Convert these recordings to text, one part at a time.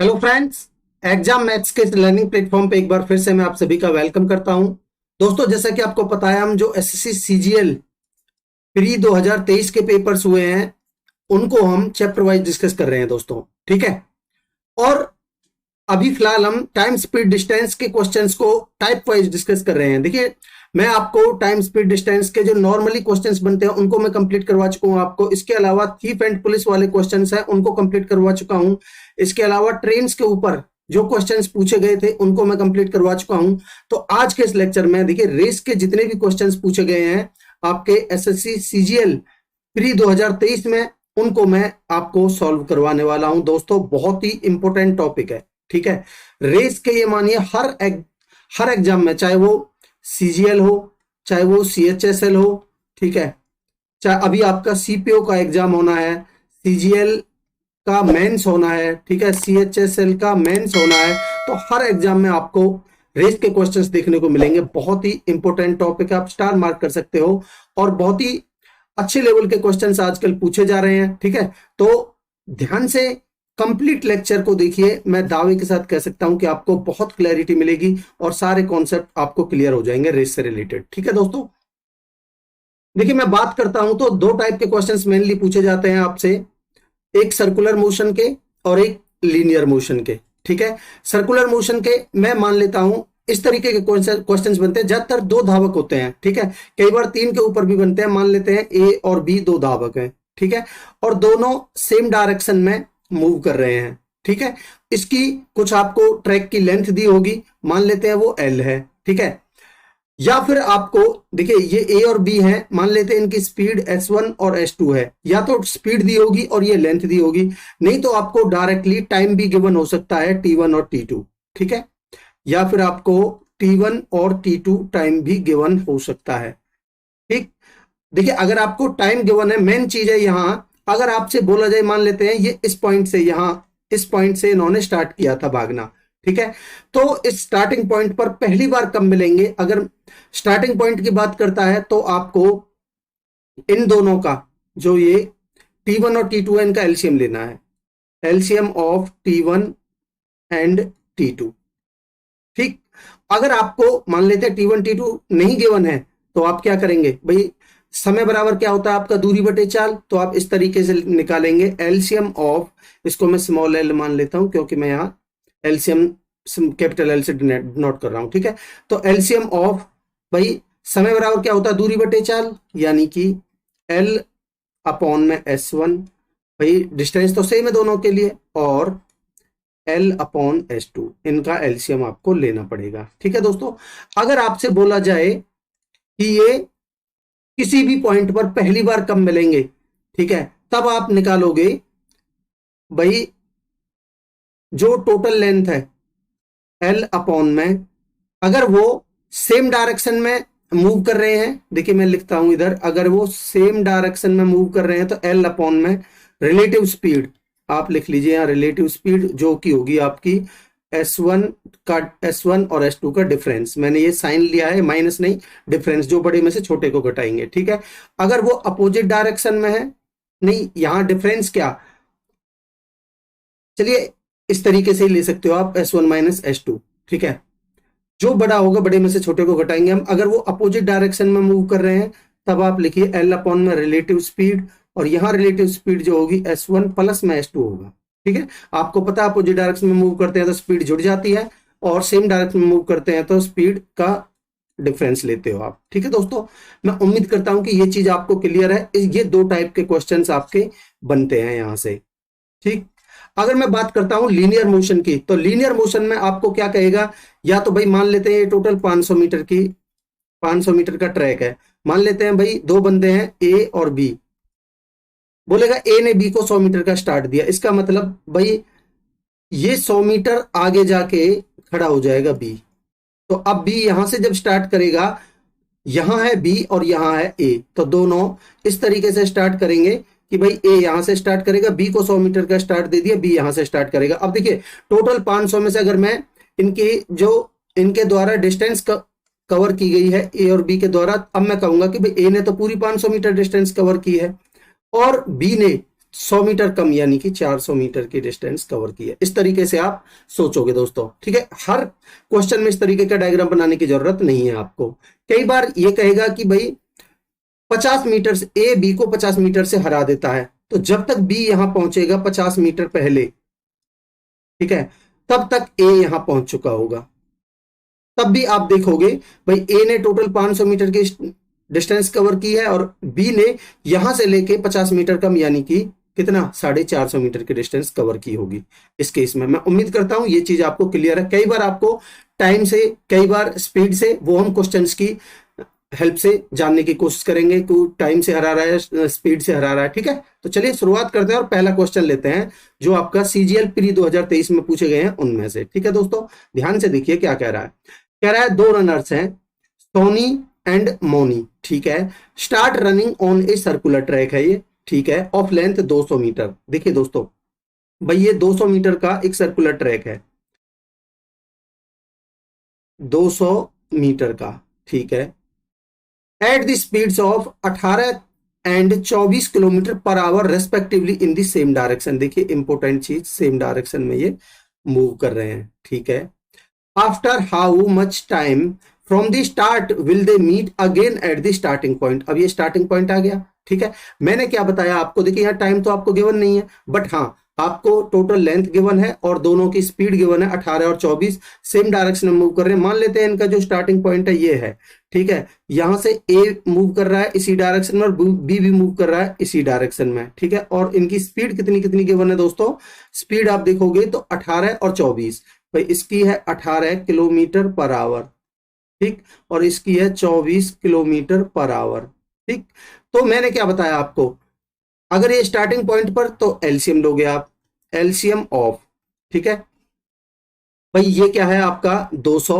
Hello friends, exam maths के learning platform पे एक बार फिर से मैं आप सभी का वेलकम करता हूं। दोस्तों, जैसा कि आपको पता है, हम जो एसएससी सीजीएल प्री 2023 के पेपर्स हुए हैं उनको हम चैप्टर वाइज डिस्कस कर रहे हैं दोस्तों। ठीक है। और अभी फिलहाल हम टाइम स्पीड डिस्टेंस के क्वेश्चंस को टाइप वाइज डिस्कस कर रहे हैं। देखिए, मैं आपको टाइम स्पीड डिस्टेंस के जो नॉर्मली क्वेश्चंस बनते हैं उनको मैं कंप्लीट करवा चुका हूं आपको। इसके अलावा थीफ एंड पुलिस वाले क्वेश्चंस हैं उनको कंप्लीट करवा चुका हूं। इसके अलावा ट्रेन के ऊपर जो क्वेश्चंस पूछे गए थे उनको मैं कंप्लीट करवा चुका हूं। तो आज के इस लेक्चर में देखिए, रेस के जितने भी क्वेश्चंस पूछे गए हैं आपके एसएससी सीजीएल प्री 2023 में, उनको मैं आपको सॉल्व करवाने वाला हूं दोस्तों। बहुत ही इंपॉर्टेंट टॉपिक है। ठीक है। रेस के ये मानिए हर एग्जाम में, चाहे वो सीजीएल हो, चाहे वो सीएचएसएल हो, ठीक है, चाहे अभी आपका सीपीओ का एग्जाम होना है, सीजीएल का मेंस होना है, ठीक है, सीएचएसएल का मेंस होना है, तो हर एग्जाम में आपको रेस के क्वेश्चंस देखने को मिलेंगे। बहुत ही इंपॉर्टेंट टॉपिक है, आप स्टार मार्क कर सकते हो। और बहुत ही अच्छे लेवल के क्वेश्चंस आजकल पूछे जा रहे हैं। ठीक है। तो ध्यान से कंप्लीट लेक्चर को देखिए, मैं दावे के साथ कह सकता हूं कि आपको बहुत क्लैरिटी मिलेगी और सारे कॉन्सेप्ट आपको क्लियर हो जाएंगे रेस से रिलेटेड। ठीक है दोस्तों, देखिए मैं बात करता हूं तो दो टाइप के क्वेश्चंस मेनली पूछे जाते हैं आपसे, एक सर्कुलर मोशन के और एक लीनियर मोशन के। ठीक है। सर्कुलर मोशन के मैं मान लेता हूं इस तरीके के क्वेश्चंस बनते हैं, ज्यादातर दो धावक होते हैं। ठीक है। कई बार तीन के ऊपर भी बनते हैं, मान लेते हैं ए और बी दो धावक हैं। ठीक है। और दोनों सेम डायरेक्शन में मूव कर रहे हैं। ठीक है। इसकी कुछ आपको ट्रैक की लेंथ दी होगी, मान लेते हैं वो एल है। ठीक है। या फिर आपको देखिए, ये ए और बी हैं, मान लेते हैं इनकी स्पीड s1 और s2 है। या तो स्पीड दी होगी और ये लेंथ दी होगी, नहीं तो आपको डायरेक्टली टाइम भी गिवन हो सकता है t1 और t2। ठीक है। या फिर आपको t1 और t2 टाइम भी गिवन हो सकता है। ठीक। देखिए, अगर आपको टाइम गिवन है, मेन चीज है यहां, अगर आपसे बोला जाए, मान लेते हैं ये इस पॉइंट से, यहां इस पॉइंट से इन्होंने स्टार्ट किया था भागना। ठीक है। तो इस स्टार्टिंग पॉइंट पर पहली बार कब मिलेंगे? अगर स्टार्टिंग पॉइंट की बात करता है तो आपको इन दोनों का, जो ये t1 और t2 है, इनका एलसीएम लेना है। LCM of t1 and t2। ठीक। अगर आपको मान लेते हैं t1 t2 नहीं गिवन है तो आप क्या करेंगे भाई? समय बराबर क्या होता है आपका? दूरी बटे चाल। तो आप इस तरीके से निकालेंगे एलसीएम ऑफ, इसको मैं स्मॉल एल मान लेता हूं क्योंकि मैं यहां एलसीएम कैपिटल एल से नोट कर रहा हूं। ठीक है। तो एलसीएम ऑफ भाई समय बराबर क्या होता है? दूरी बटे चाल, यानी कि एल अपॉन में s1, भाई डिस्टेंस तो सेम है दोनों के लिए, और एल अपॉन s2, इनका एलसीएम आपको लेना पड़ेगा। ठीक है दोस्तों। अगर आपसे बोला जाए कि ये किसी भी पॉइंट पर पहली बार कब मिलेंगे, ठीक है, तब आप निकालोगे भाई जो टोटल लेंथ है एल अपॉन में, अगर वो सेम डायरेक्शन में मूव कर रहे हैं, देखिए मैं लिखता हूं इधर, अगर वो सेम डायरेक्शन में मूव कर रहे हैं तो एल अपॉन में रिलेटिव स्पीड, आप लिख लीजिए यहां रिलेटिव स्पीड, जो कि होगी आपकी S1 और S2 का डिफरेंस। मैंने ये साइन लिया है, माइनस नहीं, डिफरेंस, जो बड़े में से छोटे को घटाएंगे। ठीक है। अगर वो अपोजिट डायरेक्शन में है, नहीं, यहां डिफरेंस क्या, चलिए इस तरीके से ही ले सकते हो आप, S1 माइनस S2। ठीक है। जो बड़ा होगा बड़े में से छोटे को घटाएंगे हम। अगर वो अपोजिट डायरेक्शन में मूव कर रहे हैं तब आप लिखिए एल अपॉन में रिलेटिव स्पीड, और यहां रिलेटिव स्पीड जो होगी S1 प्लस में S2 होगा। ठीक है। आपको पता है अपोजिट डायरेक्शन में मूव करते हैं तो स्पीड जुड़ जाती है, और सेम डायरेक्शन में मूव करते हैं तो स्पीड का डिफरेंस लेते हो आप। ठीक है दोस्तों, मैं उम्मीद करता हूं कि ये चीज आपको क्लियर है। ये दो टाइप के क्वेश्चंस आपके बनते हैं यहां से। ठीक। अगर मैं बात करता हूं लीनियर मोशन की, तो लीनियर मोशन में आपको क्या कहेगा, या तो भाई मान लेते हैं ये टोटल 500 मीटर का ट्रैक है, मान लेते हैं भाई दो बंदे हैं ए और बी, बोलेगा ए ने बी को 100 मीटर का स्टार्ट दिया, इसका मतलब भाई ये 100 मीटर आगे जाके खड़ा हो जाएगा बी। तो अब बी यहां से जब स्टार्ट करेगा, यहां है बी और यहां है ए, तो दोनों इस तरीके से स्टार्ट करेंगे कि भाई ए यहां से स्टार्ट करेगा, बी को 100 मीटर का स्टार्ट दे दिया, बी यहां से स्टार्ट करेगा। अब देखिए टोटल 500 में से अगर मैं इनके द्वारा डिस्टेंस कवर की गई है ए और बी के द्वारा, अब मैं कहूंगा कि भाई ए ने तो पूरी 500 मीटर डिस्टेंस कवर की है और बी ने 100 मीटर कम यानी कि 400 मीटर की डिस्टेंस कवर की है। इस तरीके से आप सोचोगे दोस्तों, ठीक है। हर क्वेश्चन में इस तरीके का डायग्राम बनाने की जरूरत नहीं है आपको। कई बार ये कहेगा कि भाई 50 मीटर से ए बी को 50 मीटर से हरा देता है, तो जब तक बी यहां पहुंचेगा 50 मीटर पहले, ठीक है, तब तक ए यहां पहुंच चुका होगा। तब भी आप देखोगे भाई ए ने टोटल 500 मीटर की डिस्टेंस कवर की है और बी ने यहां से लेके 50 मीटर कम यानी कि कितना 450 मीटर की डिस्टेंस कवर की होगी इस केस में। मैं उम्मीद करता हूं ये चीज आपको क्लियर है। कई बार आपको टाइम से, कई बार स्पीड से, वो हम क्वेश्चंस की हेल्प से जानने की कोशिश करेंगे कि टाइम से हरा रहा है, स्पीड से हरा रहा है, ठीक है। तो चलिए शुरुआत करते हैं और पहला क्वेश्चन लेते हैं जो आपका सीजीएल प्री 2023 में पूछे गए हैं उनमें से, ठीक है दोस्तों। ध्यान से देखिए क्या कह रहा है। कह रहा है दो रनर्स हैं, सोनी एंड मोनी, ठीक है, start running on a circular track है ये, ठीक है, ऑफ लेंथ 200 मीटर। देखिए दोस्तों, भाई ये 200 मीटर का एक सर्कुलर ट्रैक है, 200 मीटर का, ठीक है, at the speeds of 18 and 24 kilometre per hour respectively in the same direction. देखिए इंपॉर्टेंट चीज, सेम डायरेक्शन में ये मूव कर रहे हैं, ठीक है। After how much time from the start will they meet again at the starting point. अब ये स्टार्टिंग पॉइंट आ गया, ठीक है। मैंने क्या बताया आपको, देखिए यहाँ टाइम तो आपको गिवन नहीं है, बट हाँ आपको टोटल लेंथ गिवन है और दोनों की स्पीड गिवन है, 18 और 24 सेम डायरेक्शन में मूव कर रहे हैं। मान लेते हैं इनका जो स्टार्टिंग पॉइंट है ये है, ठीक है। यहां से ए मूव कर रहा है इसी डायरेक्शन में और बी भी मूव कर रहा है इसी डायरेक्शन में, ठीक है। और इनकी स्पीड कितनी कितनी गिवन है दोस्तों, स्पीड आप देखोगे तो 18 और 24, भाई इसकी है 18 किलोमीटर पर आवर, ठीक, और इसकी है 24 किलोमीटर पर आवर, ठीक। तो मैंने क्या बताया आपको, अगर ये स्टार्टिंग पॉइंट पर, तो एलसीएम लोगे आप, एलसीएम ऑफ, ठीक है, भाई ये क्या है आपका 200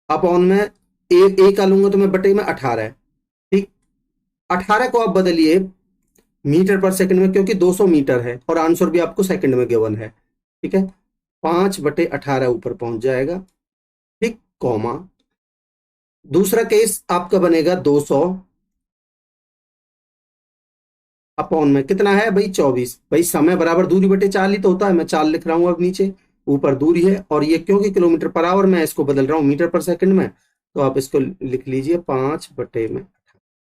अपॉन में ए का लूंगा तो मैं बटे में 18, ठीक। 18 को आप बदलिए मीटर पर सेकंड में क्योंकि 200 मीटर है और आंसर भी आपको सेकंड में गिवन है, ठीक है। 5/18 ऊपर पहुंच जाएगा, ठीक, कॉमा। दूसरा केस आपका बनेगा 200 अपॉन में कितना है भाई 24, भाई समय बराबर दूरी बटे चाल ही तो होता है। मैं चाल लिख रहा हूं अब नीचे, ऊपर दूरी है और ये क्योंकि किलोमीटर पर आवर में इसको बदल रहा हूं मीटर पर सेकंड में, तो आप इसको लिख लीजिए 5/में।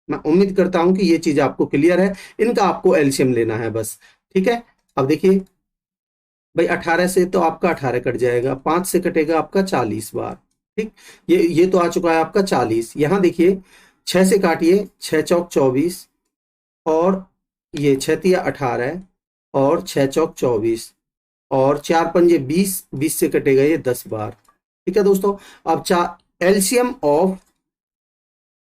मैं उम्मीद करता हूं कि ये चीज आपको क्लियर है। इनका आपको एलसीएम लेना है बस, ठीक है। अब देखिए भाई 18 से तो आपका 18 कट जाएगा, 5 से कटेगा आपका 40 बार, ठीक। ये तो आ चुका है आपका 40। यहां देखिए 6 से काटिए, 6 चौक 24 और ये 6 तिया 18 और 6 चौक 24 और 4 पंजे 20, 20 से कटेगा ये 10 बार, ठीक है दोस्तों। अब एलसीएम ऑफ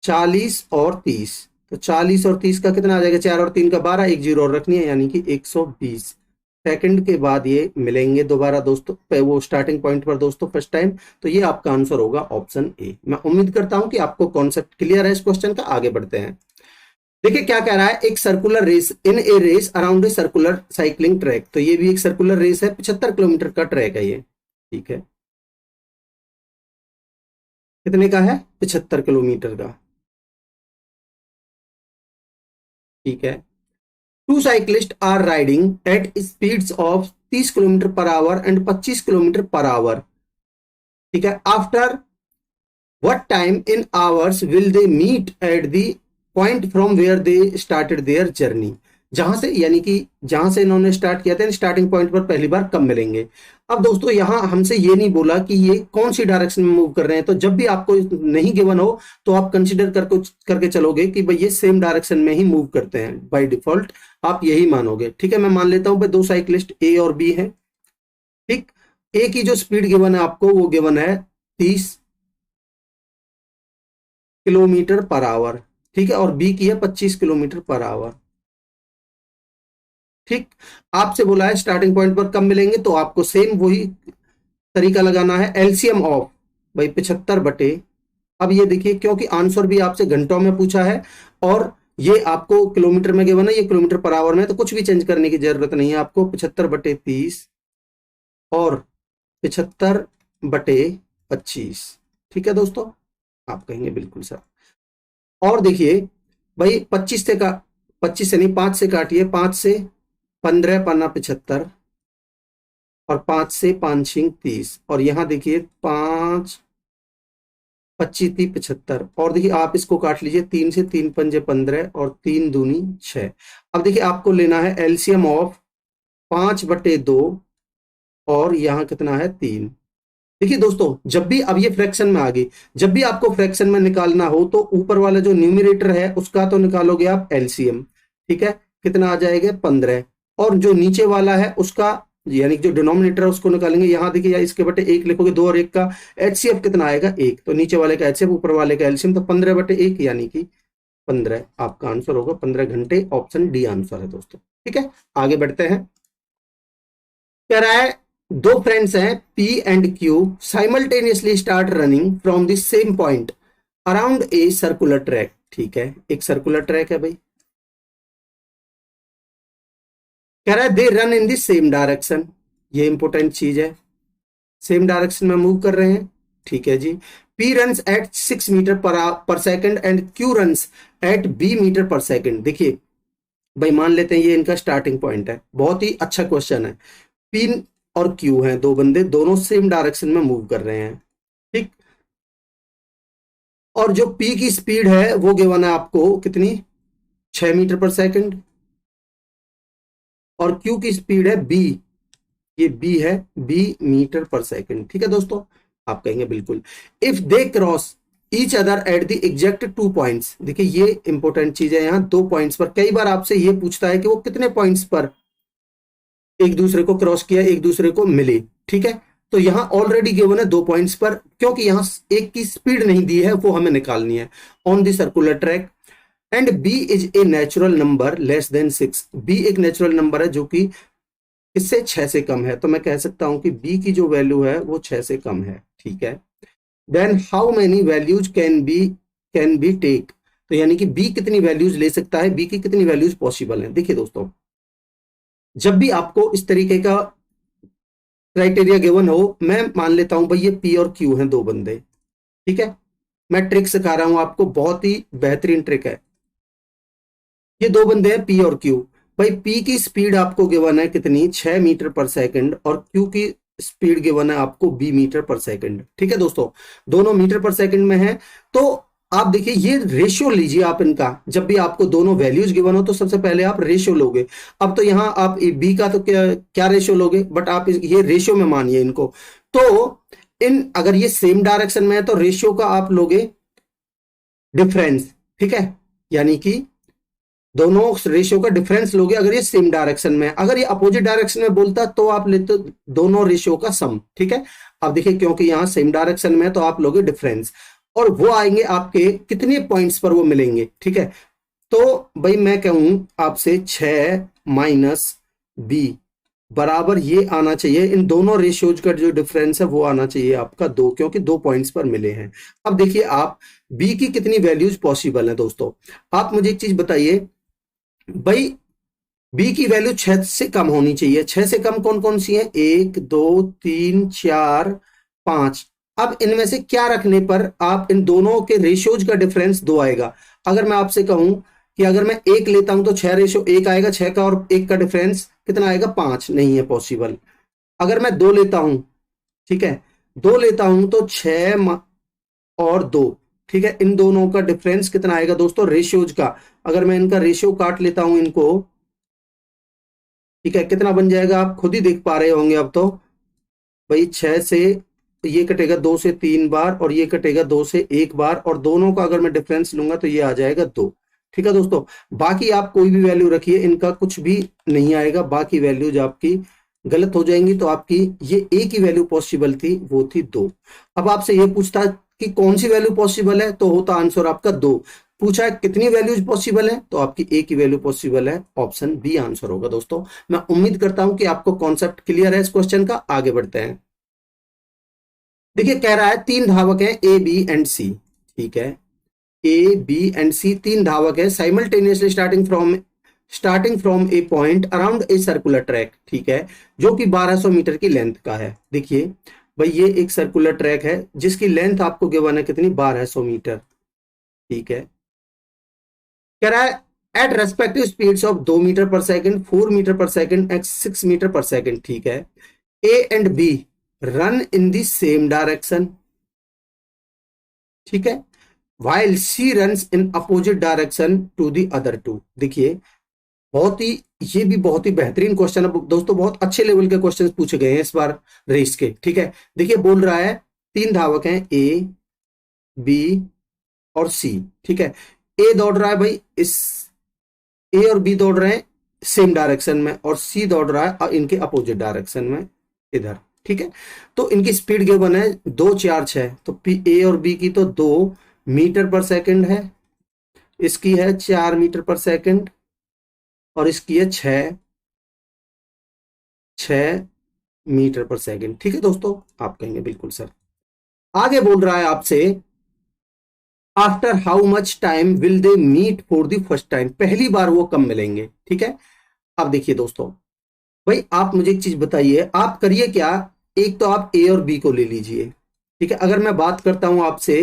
40 और 30, तो 40 और 30 का कितना आ जाएगा, 4 और 3 का 12, एक जीरो और रखनी है यानी कि 120 सेकंड के बाद ये मिलेंगे दोबारा दोस्तों वो स्टार्टिंग पॉइंट पर दोस्तों फर्स्ट टाइम। तो ये आपका आंसर होगा ऑप्शन ए। मैं उम्मीद करता हूं कि आपको कॉन्सेप्ट क्लियर है इस क्वेश्चन का। आगे बढ़ते हैं, देखिए क्या कह रहा है, एक circular race in a race around a circular cycling track. तो ये भी एक सर्कुलर रेस है, 75 किलोमीटर का ट्रैक है ये, ठीक है। कितने का है, 75 किलोमीटर का, ठीक है। Two cyclists are riding at speeds of 30 kilometre per hour and 25 kilometre per hour, ठीक है। After what time in hours will they meet at the point from where they started their journey. जहां से यानी कि जहां से इन्होंने start किया था स्टार्टिंग पॉइंट पर पहली बार कब मिलेंगे। अब दोस्तों यहां हमसे ये नहीं बोला कि ये कौन सी डायरेक्शन में मूव कर रहे हैं, तो जब भी आपको नहीं गिवन हो तो आप कंसीडर करके चलोगे कि भाई ये सेम डायरेक्शन में ही मूव करते हैं, बाय डिफॉल्ट आप यही मानोगे, ठीक है। मैं मान लेता हूं भाई दो साइक्लिस्ट ए और बी है, ठीक। ए की जो स्पीड गिवन है आपको वो गिवन है 30 किलोमीटर पर आवर, ठीक है, और बी की है 25 किलोमीटर पर आवर, ठीक। आपसे बोला है स्टार्टिंग पॉइंट पर कब मिलेंगे, तो आपको सेम वही तरीका लगाना है, एलसीएम ऑफ भाई 75 बटे, अब ये देखिए क्योंकि आंसर भी आपसे घंटों में पूछा है और ये आपको किलोमीटर में गिवन है, ये किलोमीटर पर आवर में, तो कुछ भी चेंज करने की जरूरत नहीं है आपको। 75/30 और 75/25, ठीक है दोस्तों, आप कहेंगे बिल्कुल सर। और देखिए भाई 25 से का 25 यानी 5 से काटिए, 5 से 15 पन्ना 75 और 5 से 5 छिंग 30 और यहाँ देखिए 5 25 30 75 और देखिए आप इसको काट लीजिए, 3 से 3 पंजे 15 और 3 दूनी 6। अब देखिए आपको लेना है एलसीएम ऑफ 5/2 और यहाँ कितना है 3। देखिए दोस्तों, जब भी अब ये फ्रैक्शन में आ गई, जब भी आपको फ्रैक्शन में निकालना हो तो ऊपर वाला जो न्यूमरेटर है उसका तो निकालोगे आप एलसीएम, ठीक है, कितना आ जाएगा 15, और जो नीचे वाला है उसका यानी जो डिनोमिनेटर है उसको निकालेंगे। यहाँ देखिए या इसके बटे 1 लिखोगे, 2 और 1 का एचसीएफ कितना आएगा 1, तो नीचे वाले का एचसीएफ ऊपर वाले का एलसीएम, तो 15/1 यानी कि 15 आपका आंसर होगा। 15 घंटे, ऑप्शन डी आंसर है दोस्तों। ठीक है, आगे बढ़ते हैं। कह रहा है दो फ्रेंड्स हैं P and Q simultaneously start running from the same point around a circular track. ठीक है, एक सर्कुलर ट्रैक है भाई। कह रहा है they run in the same direction, ये इंपॉर्टेंट चीज है, सेम डायरेक्शन में मूव कर रहे हैं। ठीक है जी। P runs at 6 metre per second and Q runs at B metre per second. देखिए भाई मान लेते हैं ये इनका स्टार्टिंग पॉइंट है, बहुत ही अच्छा क्वेश्चन है। P और Q हैं दो बंदे, दोनों सेम डायरेक्शन में मूव कर रहे हैं, ठीक। और जो P की स्पीड है वो गिवन है आपको कितनी, 6 मीटर पर सेकंड, और Q की स्पीड है B, ये B है B मीटर पर सेकंड। ठीक है दोस्तों, आप कहेंगे बिल्कुल। If they cross each other at the exact 2 points, देखिए ये इंपॉर्टेंट चीज है, यहाँ 2 पॉइंट्स पर। कई बार आपसे ये पूछता है कि वो कितने पॉइंट्स पर एक दूसरे को क्रॉस किया, एक दूसरे को मिले। ठीक है, तो यहां ऑलरेडी गिवन है 2 पॉइंट्स पर, क्योंकि यहां एक की स्पीड नहीं दी है, वो हमें निकालनी है on the circular track. And B is a natural number less than 6, B एक नेचुरल नंबर है जो कि इससे 6 से कम है, तो मैं कह सकता हूं कि B की जो वैल्यू है वो 6 से कम है। ठीक है, then how many values can be take, तो यानी कि B कितनी वैल्यूज ले सकता है, B की कितनी वैल्यूज पॉसिबल है। देखिए दोस्तों, जब भी आपको इस तरीके का क्राइटेरिया गिवन हो, मैं मान लेता हूं भाई ये P और Q हैं दो बंदे। ठीक है, मैं ट्रिक सिखा रहा हूं आपको, बहुत ही बेहतरीन ट्रिक है। ये दो बंदे हैं P और Q। भाई P की स्पीड आपको गिवन है कितनी, 6 मीटर पर सेकंड, और Q की स्पीड गिवन है आपको B मीटर पर सेकंड। ठीक है दोस्तों, दोनों मीटर पर सेकंड में है। तो आप देखिए ये रेशियो लीजिए आप इनका, जब भी आपको दोनों वैल्यूज गिवन हो तो सबसे पहले आप रेशियो लोगे। अब तो यहां आप B का तो क्या रेशियो लोगे, बट आप ये रेशियो में मानिए इनको। तो इन अगर ये सेम डायरेक्शन में है तो रेशियो का आप लोगे डिफरेंस। ठीक है, यानी कि दोनों रेशियो का डिफरेंस लोगे अगर ये सेम डायरेक्शन में। अगर ये अपोजिट डायरेक्शन में बोलता तो आप लेते दोनों रेशियो का सम। ठीक है, अब देखिए क्योंकि यहां सेम डायरेक्शन में है तो आप लोगे डिफरेंस, और वो आएंगे आपके कितने पॉइंट्स पर वो मिलेंगे। ठीक है, तो भाई मैं कहूं आपसे 6 माइनस B बराबर ये आना चाहिए, इन दोनों रेशियोज का जो डिफरेंस है वो आना चाहिए आपका 2, क्योंकि 2 पॉइंट्स पर मिले हैं। अब देखिए आप B की कितनी वैल्यूज पॉसिबल है दोस्तों। आप मुझे एक चीज बताइए भाई, B की वैल्यू 6 से कम होनी चाहिए। 6 से कम कौन कौन सी है, 1 2 3 4 5। अब इनमें से क्या रखने पर आप इन दोनों के रेशियोज का डिफरेंस 2 आएगा। अगर मैं आपसे कहूं कि अगर मैं 1 लेता हूं तो 6:1 आएगा, 6 का और 1 का डिफरेंस कितना आएगा, 5, नहीं है पॉसिबल। अगर मैं 2 लेता हूं, ठीक है, 2 लेता हूं तो 6 और 2, ठीक है, इन दोनों का डिफरेंस कितना आएगा दोस्तों, रेशियोज का। अगर मैं इनका रेशियो काट लेता हूं इनको, ठीक है, कितना बन जाएगा आप खुद ही देख पा रहे होंगे अब तो। भाई 6 से ये कटेगा 2 से 3 बार, और ये कटेगा 2 से 1 बार, और दोनों का अगर मैं डिफरेंस लूंगा तो ये आ जाएगा 2। ठीक है दोस्तों, बाकी आप कोई भी वैल्यू रखिए, इनका कुछ भी नहीं आएगा, बाकी वैल्यूज आपकी गलत हो जाएंगी। तो आपकी ये एक ही वैल्यू पॉसिबल थी, वो थी 2। अब आपसे ये पूछता कि कौन सी वैल्यू पॉसिबल है, तो होता आंसर आपका 2। पूछा है कितनी वैल्यूज पॉसिबल है, तो आपकी एक ही वैल्यू पॉसिबल है, ऑप्शन बी आंसर होगा दोस्तों। मैं उम्मीद करता हूं कि आपको कॉन्सेप्ट क्लियर है इस क्वेश्चन का। आगे बढ़ते हैं। देखिए कह रहा है 3 धावक हैं A B एंड C। ठीक है, A B एंड C 3 धावक है simultaneously starting from A point around a circular track. ठीक है, जो कि 1200 मीटर की लेंथ का है। देखिए भाई ये एक सर्कुलर ट्रैक है जिसकी लेंथ आपको गिवन है कितनी, 1200 मीटर। ठीक है, कह रहा है at respective speeds of 2 metre per second, 4 metre per second and 6 metre per second. ठीक है, A and B run in the same direction. ठीक है, while C runs in opposite direction to the other two. देखिए बहुत ही, ये भी बहुत ही बेहतरीन क्वेश्चन है दोस्तों, बहुत अच्छे लेवल के क्वेश्चन पूछे गए हैं इस बार रेस के। ठीक है, देखिए बोल रहा है 3 धावक हैं, ए बी और सी। ठीक है, ए दौड़ रहा है भाई, इस ए और बी दौड़ रहे हैं सेम डायरेक्शन में, और सी दौड़ रहा है इनके अपोजिट डायरेक्शन में इधर। ठीक है, तो इनकी स्पीड गिवन है 2 4 6, तो पी ए और बी की तो 2 मीटर पर सेकंड है, इसकी है 4 मीटर पर सेकंड, और इसकी है 6 मीटर पर सेकंड। ठीक है दोस्तों, आप कहेंगे बिल्कुल सर। आगे बोल रहा है आपसे after how much time will they meet for the first time, पहली बार वो कब मिलेंगे। ठीक है, अब देखिए दोस्तों, भाई आप मुझे एक चीज बताइए, आप करिए क्या, एक तो आप ए और बी को ले लीजिए। ठीक है, अगर मैं बात करता हूं आपसे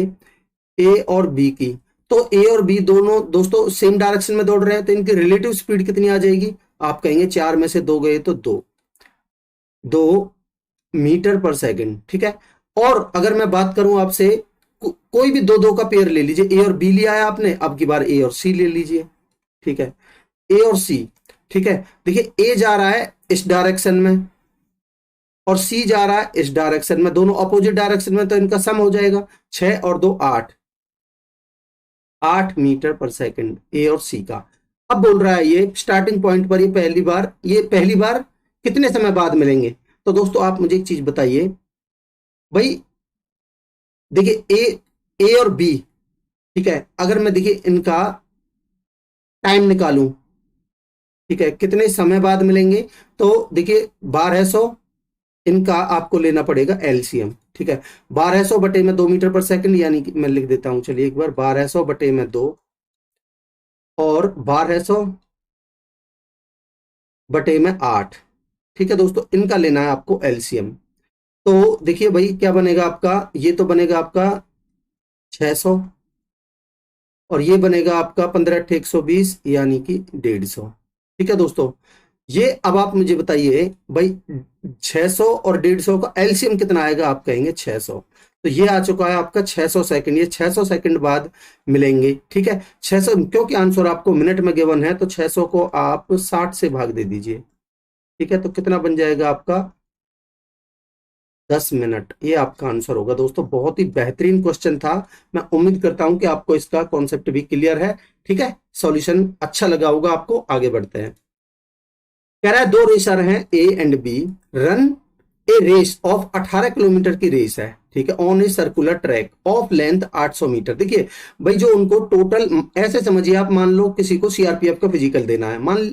ए और बी की, तो ए और बी दोनों दोस्तों सेम डायरेक्शन में दौड़ रहे हैं, तो इनकी रिलेटिव स्पीड कितनी आ जाएगी। आप कहेंगे 4 में से 2 गए तो 2 मीटर पर सेकंड। ठीक है, और अगर मैं बात करूं आपसे, कोई भी 2 का पेयर ले लीजिए, ए और बी लिया है आपने, अब की बार ए और सी ले लीजिए। ठीक है, ए और सी। ठीक है, देखिए ए जा रहा है इस डायरेक्शन में और सी जा रहा है इस डायरेक्शन में, दोनों अपोजिट डायरेक्शन में, तो इनका सम हो जाएगा 6 और 2 8 मीटर पर सेकंड ए और सी का। अब बोल रहा है ये स्टार्टिंग पॉइंट पर ये पहली बार कितने समय बाद मिलेंगे। तो दोस्तों आप मुझे एक चीज बताइए भाई, देखिए ए और बी। ठीक है, अगर मैं देखिए इनका टाइम निकालूं, ठीक है, कितने समय बाद मिलेंगे, तो देखिए 1200, इनका आपको लेना पड़ेगा एलसीएम। ठीक है, 1200 बटे में 2 मीटर पर सेकंड, यानी कि मैं लिख देता हूं, चलिए एक बार, 1200 बटे में 2 और 1200 बटे में 8। ठीक है दोस्तों, इनका लेना है आपको एलसीएम। तो देखिए भाई क्या बनेगा आपका, ये तो बनेगा आपका 600, और ये बनेगा आपका 15 × 120 यानी कि 150। ठीक है दोस्तों, ये अब आप मुझे बताइए भाई 600 और 150 का एलसीएम कितना आएगा। आप कहेंगे 600, तो ये आ चुका है आपका 600 सेकंड, ये 600 सेकंड बाद मिलेंगे। ठीक है, 600 क्योंकि आंसर आपको मिनट में गिवन है, तो 600 को आप 60 से भाग दे दीजिए। ठीक है, तो कितना बन जाएगा आपका 10 मिनट, ये आपका आंसर होगा। दोस्तों बहुत ही बेहतरीन क्वेश्चन था, मैं उम्मीद करता हूं कि आपको इसका कॉन्सेप्ट भी क्लियर है। ठीक है, सॉल्यूशन अच्छा लगा होगा आपको। आगे बढ़ते हैं, कह रहा है 2 रेसर हैं A and B, run a race of 18 kilometre की रेस है। ठीक है, on a circular track of length 800 metre. देखिए भाई जो उनको टोटल, ऐसे समझिए आप, मान लो किसी को सीआरपीएफ का फिजिकल देना है,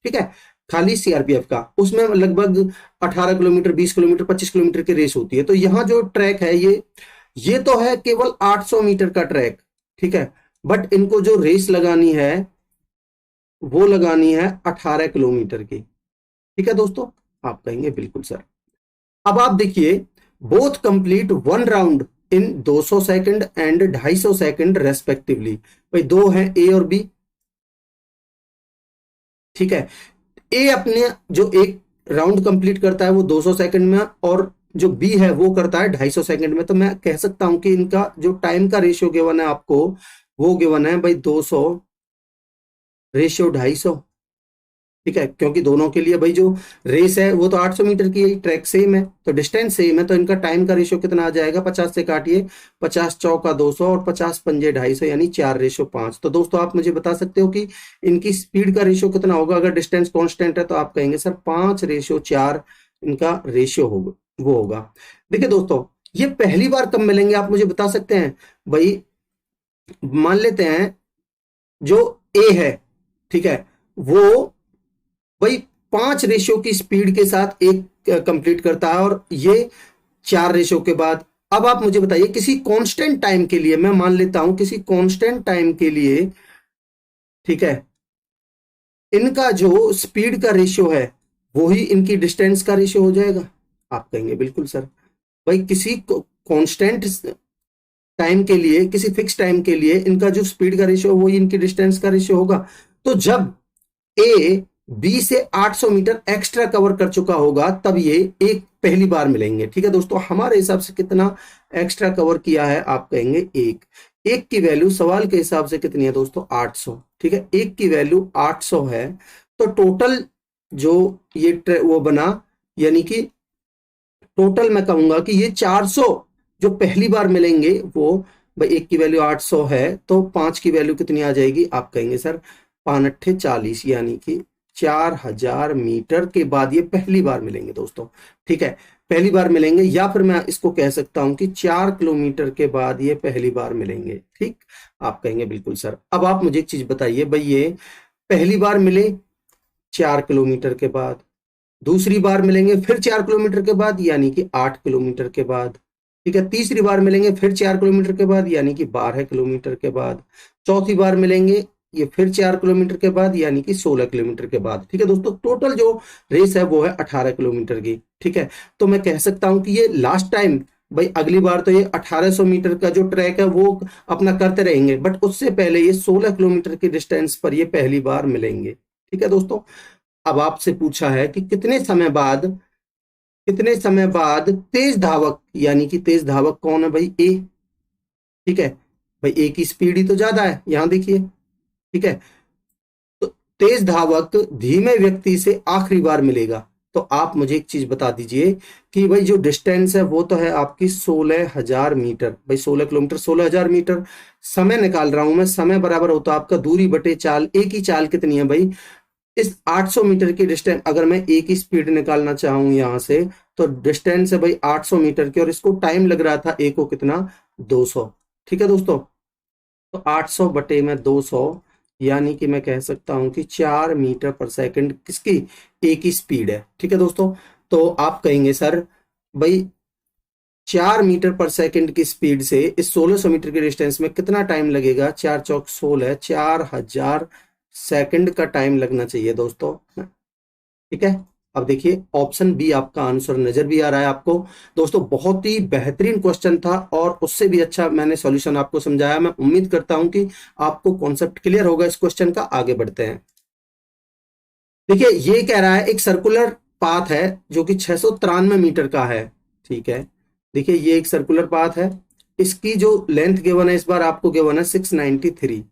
ठीक है, खाली सीआरपीएफ का, उसमें लगभग 18 किलोमीटर, 20 किलोमीटर, 25 किलोमीटर की रेस होती है। तो यहाँ जो ट्रैक है ये तो है केवल 800 मीटर का ट्रैक। ठीक है, बट इनको जो रेस लगानी है वो लगानी है 18 किलोमीटर की। ठीक है दोस्तों, आप कहेंगे बिल्कुल सर। अब आप देखिए, both complete 1 round in 200 second and 250 second respectively. भाई 2 हैं ए और बी। ठीक है, ए अपने जो एक राउंड कंप्लीट करता है वो 200 सेकंड में, और जो बी है वो करता है 250 सेकंड में। तो मैं कह सकता हूं कि इनका जो टाइम का रेशियो गिवन है आपको, वो गिवन है भाई 200 रेशियो 250। ठीक है, क्योंकि दोनों के लिए भाई जो रेस है वो तो 800 मीटर की है, ट्रैक सेम है, तो डिस्टेंस सेम है, तो इनका टाइम का रेशियो कितना आ जाएगा, 50 से काटिए, 50 चौका 200 और 50 पंजे 250, यानी 4:5। तो दोस्तों आप मुझे बता सकते हो कि इनकी स्पीड का रेशियो कितना होगा। अगर डिस्टेंस कॉन्स्टेंट है तो आप कहेंगे सर 5:4 इनका रेशियो होगा, वो होगा। देखिए दोस्तों, ये पहली बार कब मिलेंगे आप मुझे बता सकते हैं। भाई मान लेते हैं जो ए है, ठीक है, वो भाई 5 रेशियो की स्पीड के साथ एक कंप्लीट करता है, और ये 4 रेशियो के बाद। अब आप मुझे बताइए किसी कांस्टेंट टाइम के लिए, मैं मान लेता हूं किसी कांस्टेंट टाइम के लिए, ठीक है, इनका जो स्पीड का रेशियो है वो ही इनकी डिस्टेंस का रेशियो हो जाएगा। आप कहेंगे बिल्कुल सर। भाई किसी कांस्टेंट टाइम के लिए, किसी फिक्स टाइम के लिए इनका जो स्पीड का रेशियो वो ही इनकी डिस्टेंस का रेशियो होगा। तो जब ए बी से 800 मीटर एक्स्ट्रा कवर कर चुका होगा तब ये एक पहली बार मिलेंगे। ठीक है दोस्तों, हमारे हिसाब से कितना एक्स्ट्रा कवर किया है, आप कहेंगे एक की वैल्यू सवाल के हिसाब से कितनी है दोस्तों, 800। ठीक है, एक की वैल्यू 800 है, तो टोटल जो ये वो बना, यानी कि टोटल मैं कहूंगा कि ये 400 जो पहली बार मिलेंगे वो, भाई एक की वैल्यू 800 है तो 5 की वैल्यू कितनी आ जाएगी, आप कहेंगे सर 5 अट्ठे 40, यानी कि 4000 मीटर के बाद ये पहली बार मिलेंगे दोस्तों। ठीक है, पहली बार मिलेंगे, या फिर मैं इसको कह सकता हूं कि 4 किलोमीटर के बाद ये पहली बार मिलेंगे। ठीक, आप कहेंगे बिल्कुल सर। अब आप मुझे एक चीज बताइए, भाई ये पहली बार मिले 4 किलोमीटर के बाद, दूसरी बार मिलेंगे फिर 4 किलोमीटर के बाद, यानी कि 8 किलोमीटर के बाद। ठीक है, तीसरी बार मिलेंगे फिर 4 किलोमीटर के बाद, यानी कि 12 किलोमीटर के बाद। चौथी बार मिलेंगे ये फिर 4 किलोमीटर के बाद, यानी कि 16 किलोमीटर के बाद। ठीक है दोस्तों, टोटल जो रेस है वो है 18 किलोमीटर की। ठीक है, तो मैं कह सकता हूं कि ये लास्ट टाइम, भाई अगली बार तो ये 1800 मीटर का जो ट्रैक है वो अपना करते रहेंगे, बट उससे पहले ये 16 किलोमीटर की डिस्टेंस पर ये पहली बार मिलेंगे। ठीक है दोस्तों, अब आपसे पूछा है कि कितने समय बाद तेज धावक, यानी कि तेज धावक कौन है भाई, ए। ठीक है, भाई ए की स्पीड ही तो ज्यादा है, यहां देखिए। ठीक है, तो तेज धावक धीमे व्यक्ति से आखिरी बार मिलेगा। तो आप मुझे एक चीज बता दीजिए कि भाई जो डिस्टेंस है वो तो है आपकी 16,000 मीटर, भाई 16 किलोमीटर 16,000 मीटर। समय निकाल रहा हूं मैं, समय बराबर होता है आपका दूरी बटे चाल। एक ही चाल कितनी है भाई, इस 800 मीटर की डिस्टेंस अगर मैं एक ही स्पीड निकालना चाहूं यहां से, तो डिस्टेंस है भाई 800 मीटर की, और इसको टाइम लग रहा था ए को कितना, 200। ठीक है दोस्तों, तो 800 बटे में 200, यानी कि मैं कह सकता हूं कि 4 मीटर पर सेकंड किसकी, ए की स्पीड है। ठीक है दोस्तों, तो आप कहेंगे सर भाई 4 मीटर पर सेकंड की स्पीड से इस 1600 मीटर के डिस्टेंस में कितना टाइम लगेगा, 4 चौक 16, 4000 सेकंड का टाइम लगना चाहिए दोस्तों। ठीक है, अब देखिए ऑप्शन बी आपका आंसर नजर भी आ रहा है आपको। दोस्तों बहुत ही बेहतरीन क्वेश्चन था, और उससे भी अच्छा मैंने सॉल्यूशन आपको समझाया। मैं उम्मीद करता हूं कि आपको कॉन्सेप्ट क्लियर होगा इस क्वेश्चन का। आगे बढ़ते हैं। देखिए ये कह रहा है एक सर्कुलर पाथ है जो कि 693 मीटर का है। ठीक है, देखिए ये एक सर्कुलर पाथ है, इसकी जो लेंथ गिवन है इस बार आपको गिवन है 693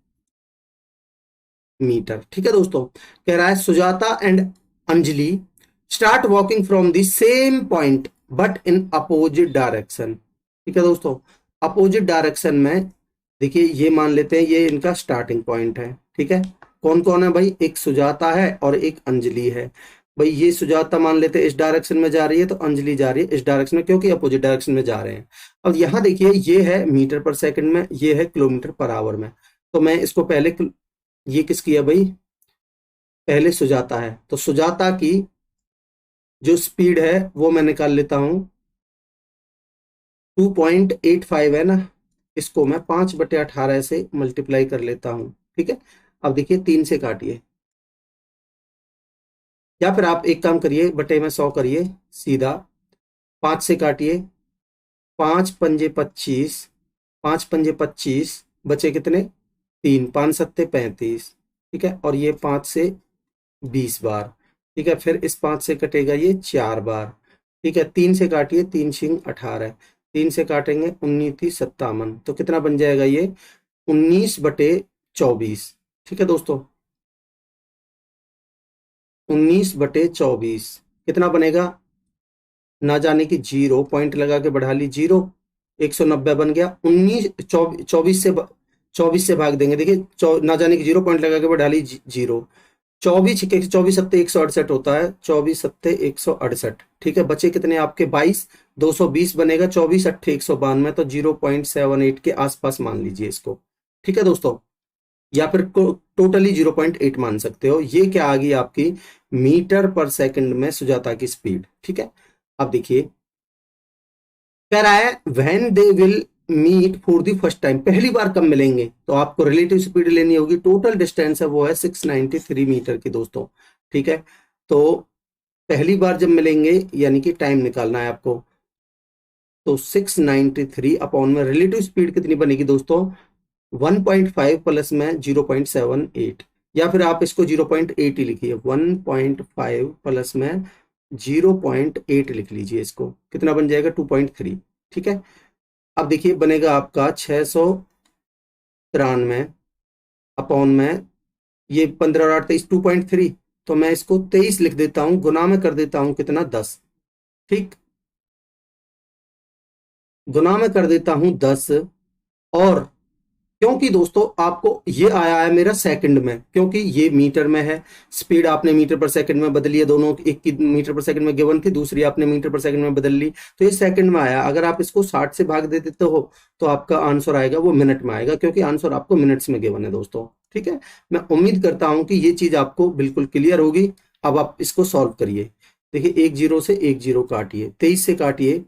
मीटर। ठीक है दोस्तों, कह रहा है Sujata and Anjali start walking from the same point but in opposite direction. ठीक है दोस्तों, अपोजिट डायरेक्शन में, देखिए ये मान लेते हैं ये इनका स्टार्टिंग पॉइंट है। ठीक है, कौन कौन है भाई, एक सुजाता है और एक अंजलि है। भाई ये सुजाता मान लेते हैं इस डायरेक्शन में जा रही है, तो अंजलि जा रही है इस डायरेक्शन में, क्योंकि अपोजिट डायरेक्शन में जा रहे हैं। अब यहां देखिए ये है मीटर पर सेकंड में, ये है किलोमीटर पर आवर में। तो मैं इसको पहले, ये किसकी है भाई, पहले सुजाता है, तो सुजाता की जो स्पीड है वो मैं निकाल लेता हूं, 2.85 है ना, इसको मैं 5/18 से मल्टीप्लाई कर लेता हूं। ठीक है, अब देखिए 3 से काटिए, या फिर आप एक काम करिए बटे में 100 करिए सीधा, 5 से काटिए, 5×5 = 25, 5×5 = 25, बचे कितने, 3, 5×7 = 35। ठीक है, और ये 5 से 20 बार। ठीक है, फिर इस 5 से कटेगा ये 4 बार। ठीक है, 3 से काटिए, 3×6 = 18, 3 से काटेंगे 19×3 = 57, तो कितना बन जाएगा ये 19/24। ठीक है दोस्तों, 19/24 कितना बनेगा, ना जाने की जीरो, पॉइंट लगा के बढ़ा ली जीरो, 190 बन गया। 24 से भाग देंगे, देखिए ना जाने की जीरो, पॉइंट लगा के बढ़ा ली जीरो, 24×7 = 168 होता है, 24×7 = 168। ठीक है, बचे कितने आपके 22, 220 बनेगा, 24×8 = 192, तो 0.78 के आसपास मान लीजिए इसको। ठीक है दोस्तों, या फिर टोटली 0.8 मान सकते हो। ये क्या आ गई आपकी मीटर पर सेकंड में सुजाता की स्पीड। ठीक है, अब देखिए कह रहा है when they will meet for the first time, पहली बार कब मिलेंगे, तो आपको रिलेटिव स्पीड लेनी होगी। टोटल डिस्टेंस है वो है 693 मीटर की दोस्तों। ठीक है, तो पहली बार जब मिलेंगे यानी कि टाइम निकालना है आपको, तो 693 अपॉन में रिलेटिव स्पीड कितनी बनेगी दोस्तों, 1.5 प्लस में 0.78, या फिर आप इसको 0.8 ही लिखिए, 1.5 प्लस में 0.8 लिख लीजिए, इसको कितना बन जाएगा 2.3। ठीक है, अब देखिए बनेगा आपका 693 अपॉन में ये 15 और 8 23, 2.3, तो मैं इसको 23 लिख देता हूं, गुना में कर देता हूं कितना 10। ठीक, गुना में कर देता हूं 10। और क्योंकि दोस्तों आपको ये आया है मेरा सेकंड में, क्योंकि ये मीटर में है, स्पीड आपने मीटर पर सेकंड में बदली है, दोनों एक की मीटर पर सेकंड में गिवन थी, दूसरी आपने मीटर पर सेकंड में बदल ली, तो ये सेकंड में आया। अगर आप इसको 60 से भाग दे देते हो तो आपका आंसर आएगा वो मिनट में आएगा, क्योंकि आंसर आपको मिनट्स में गिवन है दोस्तों। ठीक है, मैं उम्मीद करता हूं कि ये चीज आपको बिल्कुल क्लियर होगी। अब आप इसको सॉल्व करिए। देखिए, एक जीरो से एक जीरो काटिए, 23 से काटिए,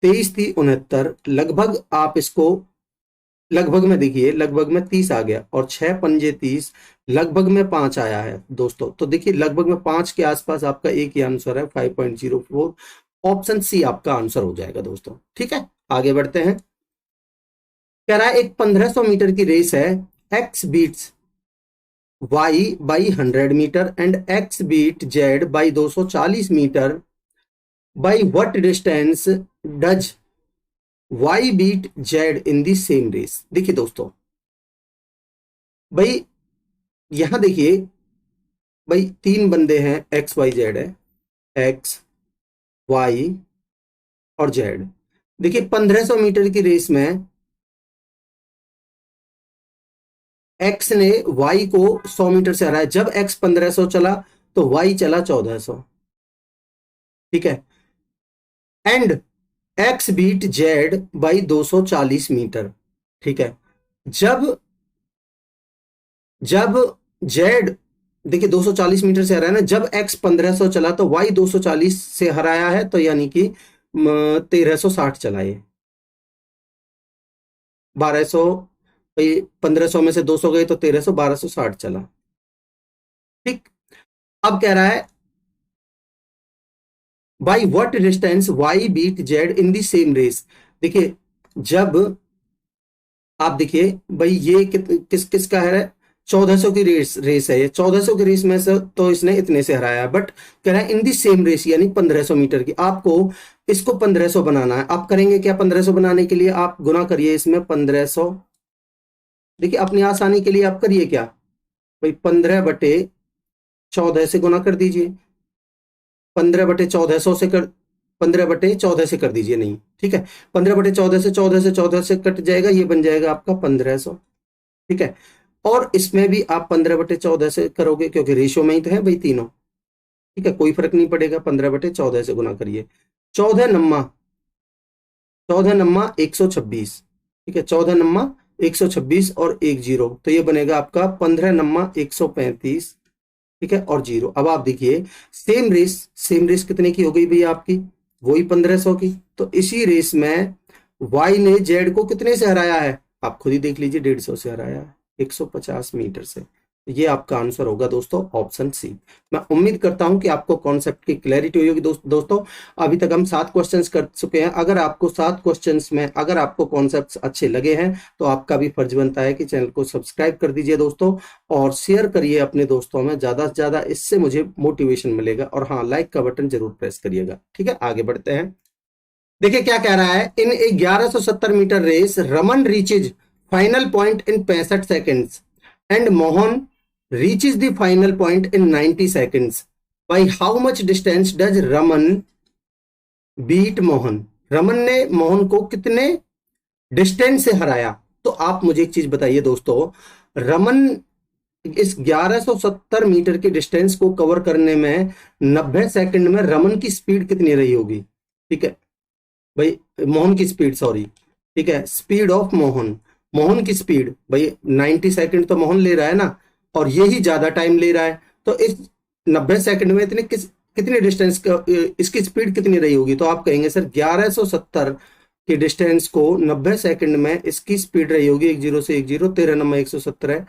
23 थी 69, लगभग आप इसको लगभग में देखिए, लगभग में 30 आ गया, और 6 पंजे 30, लगभग में 5 आया है दोस्तों। तो देखिए लगभग में 5 के आसपास आपका एक ही आंसर है, 5.04। ऑप्शन सी आपका आंसर हो जाएगा दोस्तों। ठीक है, आगे बढ़ते हैं। कह रहा है एक 1500 मीटर की रेस है, X beats Y by 100 metre and X beat Z by 240 metre, by what distance does Y beat Z in the same race. देखिए दोस्तों, भाई यहां देखिए, भाई तीन बंदे हैं, एक्स वाई जेड है, एक्स वाई और जेड। देखिए 1500 मीटर की रेस में एक्स ने वाई को 100 मीटर से हराया। जब एक्स 1500 चला तो वाई चला 1400। ठीक है, and X beat Z by 240 metre. ठीक है, जब जब जेड देखिए 240 मीटर से हराया ना, जब एक्स 1500 चला तो वाई 240 से हराया है, तो यानी कि 1360 चला ये, 1200, 1500 में से 200 गए तो 1300, 1260 चला। ठीक, अब कह रहा है by what distance Y beat Z in the same race. देखिए जब आप देखिए भाई ये किस किस का है, 1400 की रेस है ये, 1400 की रेस में से तो इसने इतने से हराया है, बट कह रहा है इन दी सेम रेस, यानी 1500 मीटर की। आपको इसको 1500 बनाना है। आप करेंगे क्या, 1500 बनाने के लिए आप गुना करिए इसमें 1500। देखिए अपनी आसानी के लिए आप करिए क्या, भाई 15/14 से गुना कर दीजिए, 15/1400 से कर 15/14 से कर दीजिए, नहीं ठीक है, 15/14 से 14 से कट जाएगा, ये बन जाएगा आपका 1500। ठीक है, और इसमें भी आप 15/14 से करोगे, क्योंकि रेशियो में ही तो है भाई तीनों। ठीक है, कोई फर्क नहीं पड़ेगा, 15/14 से गुना करिए, 14 नम्मा 126। ठीक है, 14 नम्मा 126 और एक जीरो, तो ये बनेगा आपका 15 नम्मा 135। ठीक है, और जीरो। अब आप देखिए सेम रेस कितने की हो गई भैया आपकी, वही 1500 की। तो इसी रेस में वाई ने जेड को कितने से हराया है, आप खुद ही देख लीजिए, 150 से हराया है, 150 मीटर से। ये आपका आंसर होगा दोस्तों ऑप्शन सी। मैं उम्मीद करता हूं कि आपको कॉन्सेप्ट की क्लैरिटी हुई होगी दोस्तों। अभी तक हम 7 क्वेश्चंस कर चुके हैं। अगर आपको 7 क्वेश्चंस में अगर आपको कॉन्सेप्ट्स अच्छे लगे हैं तो आपका भी फर्ज बनता है कि चैनल को सब्सक्राइब कर दीजिए दोस्तों, और शेयर करिए अपने दोस्तों में ज्यादा से ज्यादा, इससे मुझे मोटिवेशन मिलेगा। और हाँ, लाइक का बटन जरूर प्रेस करिएगा। ठीक है, आगे बढ़ते हैं। देखिए क्या कह रहा है, in 1170 metre race Raman reaches final point in 65 seconds and Mohan reaches the final point in 90 seconds. By how much distance does Raman beat Mohan? Raman ने मोहन को कितने डिस्टेंस से हराया? तो आप मुझे एक चीज बताइए दोस्तों, रमन इस 1170 मीटर के डिस्टेंस को कवर करने में 90 सेकंड में रमन की स्पीड कितनी रही होगी? ठीक है भाई, मोहन की स्पीड, सॉरी, ठीक है, स्पीड ऑफ मोहन की स्पीड भाई 90 सेकंड तो मोहन ले रहा है ना, और यही ज्यादा टाइम ले रहा है, तो इस 90 सेकंड में कितने डिस्टेंस का इसकी स्पीड कितनी रही होगी? तो आप कहेंगे सर 1170 के डिस्टेंस को 90 सेकंड में इसकी स्पीड रही होगी, 10 से 10, 13 नंबर 170 है,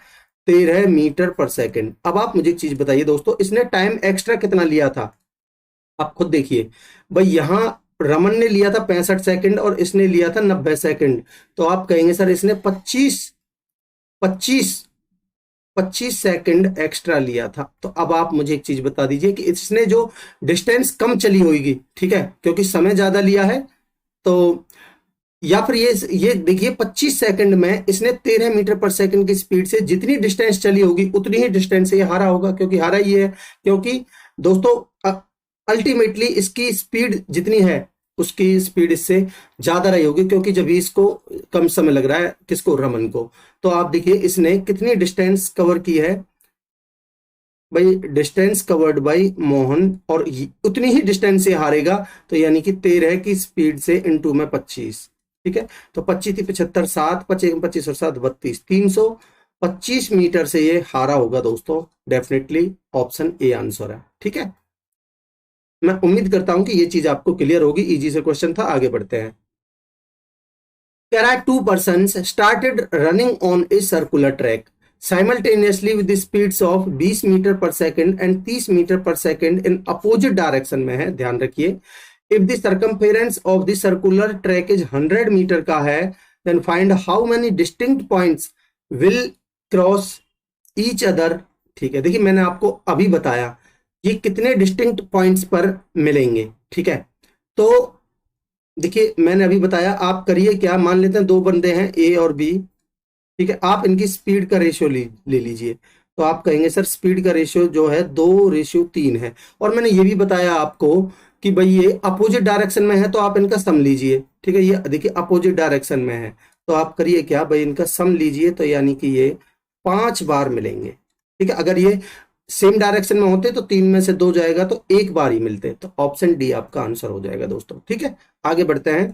13 मीटर पर सेकंड। अब आप मुझे एक चीज बताइए दोस्तों, इसने टाइम एक्स्ट्रा कितना लिया था? आप खुद देखिए भाई, यहां रमन ने लिया था 65 सेकंड और इसने लिया था 90 सेकंड, तो आप कहेंगे सर इसने 25 25 सेकंड एक्स्ट्रा लिया था। तो अब आप मुझे एक चीज बता दीजिए कि इसने जो डिस्टेंस कम चली होगी, ठीक है, क्योंकि समय ज्यादा लिया है, तो या फिर ये देखिए 25 सेकंड में इसने 13 मीटर पर सेकंड की स्पीड से जितनी डिस्टेंस चली होगी उतनी ही डिस्टेंस से ये हारा होगा, क्योंकि हारा ये है क्योंकि दोस्तों अल्टीमेटली इसकी स्पीड जितनी है उसकी स्पीड इससे ज्यादा रही होगी, क्योंकि जब इसको कम समय लग रहा है किसको, रमन को। तो आप देखिए इसने कितनी डिस्टेंस कवर की है भाई, डिस्टेंस कवर्ड बाय मोहन, और उतनी ही डिस्टेंस से हारेगा, तो यानी कि 13 की स्पीड से इनटू में 25, ठीक है। तो 25 थी 75, 7 25 25 और 7 32, 325 मीटर से ये हारा होगा दोस्तों। डेफिनेटली ऑप्शन ए आंसर है, ठीक है। मैं उम्मीद करता हूं कि ये चीज आपको क्लियर होगी। इजी से क्वेश्चन था, आगे बढ़ते हैं। कह रहा है 2 persons started running on a circular track simultaneously with the speeds of 20 metre per second and 30 metre per second in opposite direction में है, ध्यान रखिए। If the circumference of the circular track is 100 metre का है, then find how many distinct points will cross each other. ठीक है, देखिए मैंने आपको अभी बताया ये कितने डिस्टिंक्ट पॉइंट्स पर मिलेंगे, ठीक है। तो देखिए मैंने अभी बताया, आप करिए क्या, मान लेते हैं दो बंदे हैं ए और बी, ठीक है, आप इनकी स्पीड का रेशियो ले लीजिए। तो आप कहेंगे सर स्पीड का रेशियो जो है 2:3 है, और मैंने ये भी बताया आपको कि भाई ये अपोजिट डायरेक्शन में है तो आप इनका सम लीजिए, ठीक है। ये देखिए अपोजिट डायरेक्शन में है तो आप करिए क्या भाई, इनका सम लीजिए, तो यानी कि ये 5 बार मिलेंगे, ठीक है। अगर ये सेम डायरेक्शन में होते तो 3 में से 2 जाएगा तो 1 बार ही मिलते, तो ऑप्शन डी आपका आंसर हो जाएगा दोस्तों, ठीक है। आगे बढ़ते हैं।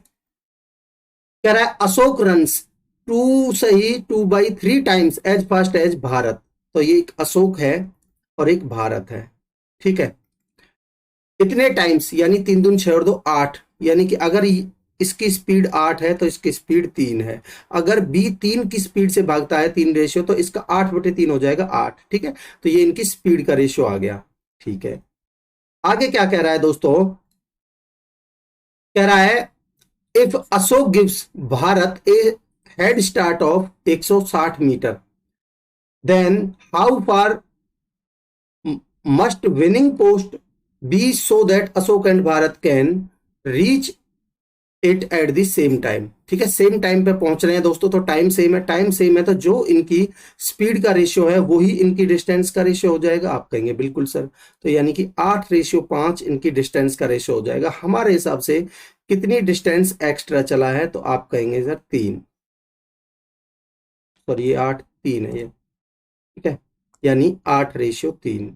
कह रहा है Ashok runs 2 times as fast as Bharat. तो ये एक अशोक है और एक भारत है, ठीक है। इतने टाइम्स यानी 3 दूनी 6 और 2 8, यानी कि अगर इसकी स्पीड 8 है तो इसकी स्पीड 3 है। अगर बी 3 की स्पीड से भागता है 3 रेशियो, तो इसका 8/3 हो जाएगा 8, ठीक है। तो ये इनकी स्पीड का रेशियो आ गया, ठीक है। आगे क्या कह रहा है दोस्तों, कह रहा है if Ashok gives Bharat a head start of 160 metre, then how far must winning post be so that Ashok and Bharat can reach it at the same time. ठीक है, सेम टाइम पे पहुंच रहे हैं दोस्तों, तो टाइम सेम है, टाइम सेम है तो जो इनकी स्पीड का रेशियो है वही इनकी डिस्टेंस का रेशियो हो जाएगा। आप कहेंगे बिल्कुल सर, तो यानी कि 8:5 इनकी डिस्टेंस का रेशियो हो जाएगा। हमारे हिसाब से कितनी डिस्टेंस एक्स्ट्रा चला है, तो आप कहेंगे सर 3, सॉरी ये 8 3 है ये, ठीक है, यानी 8:3,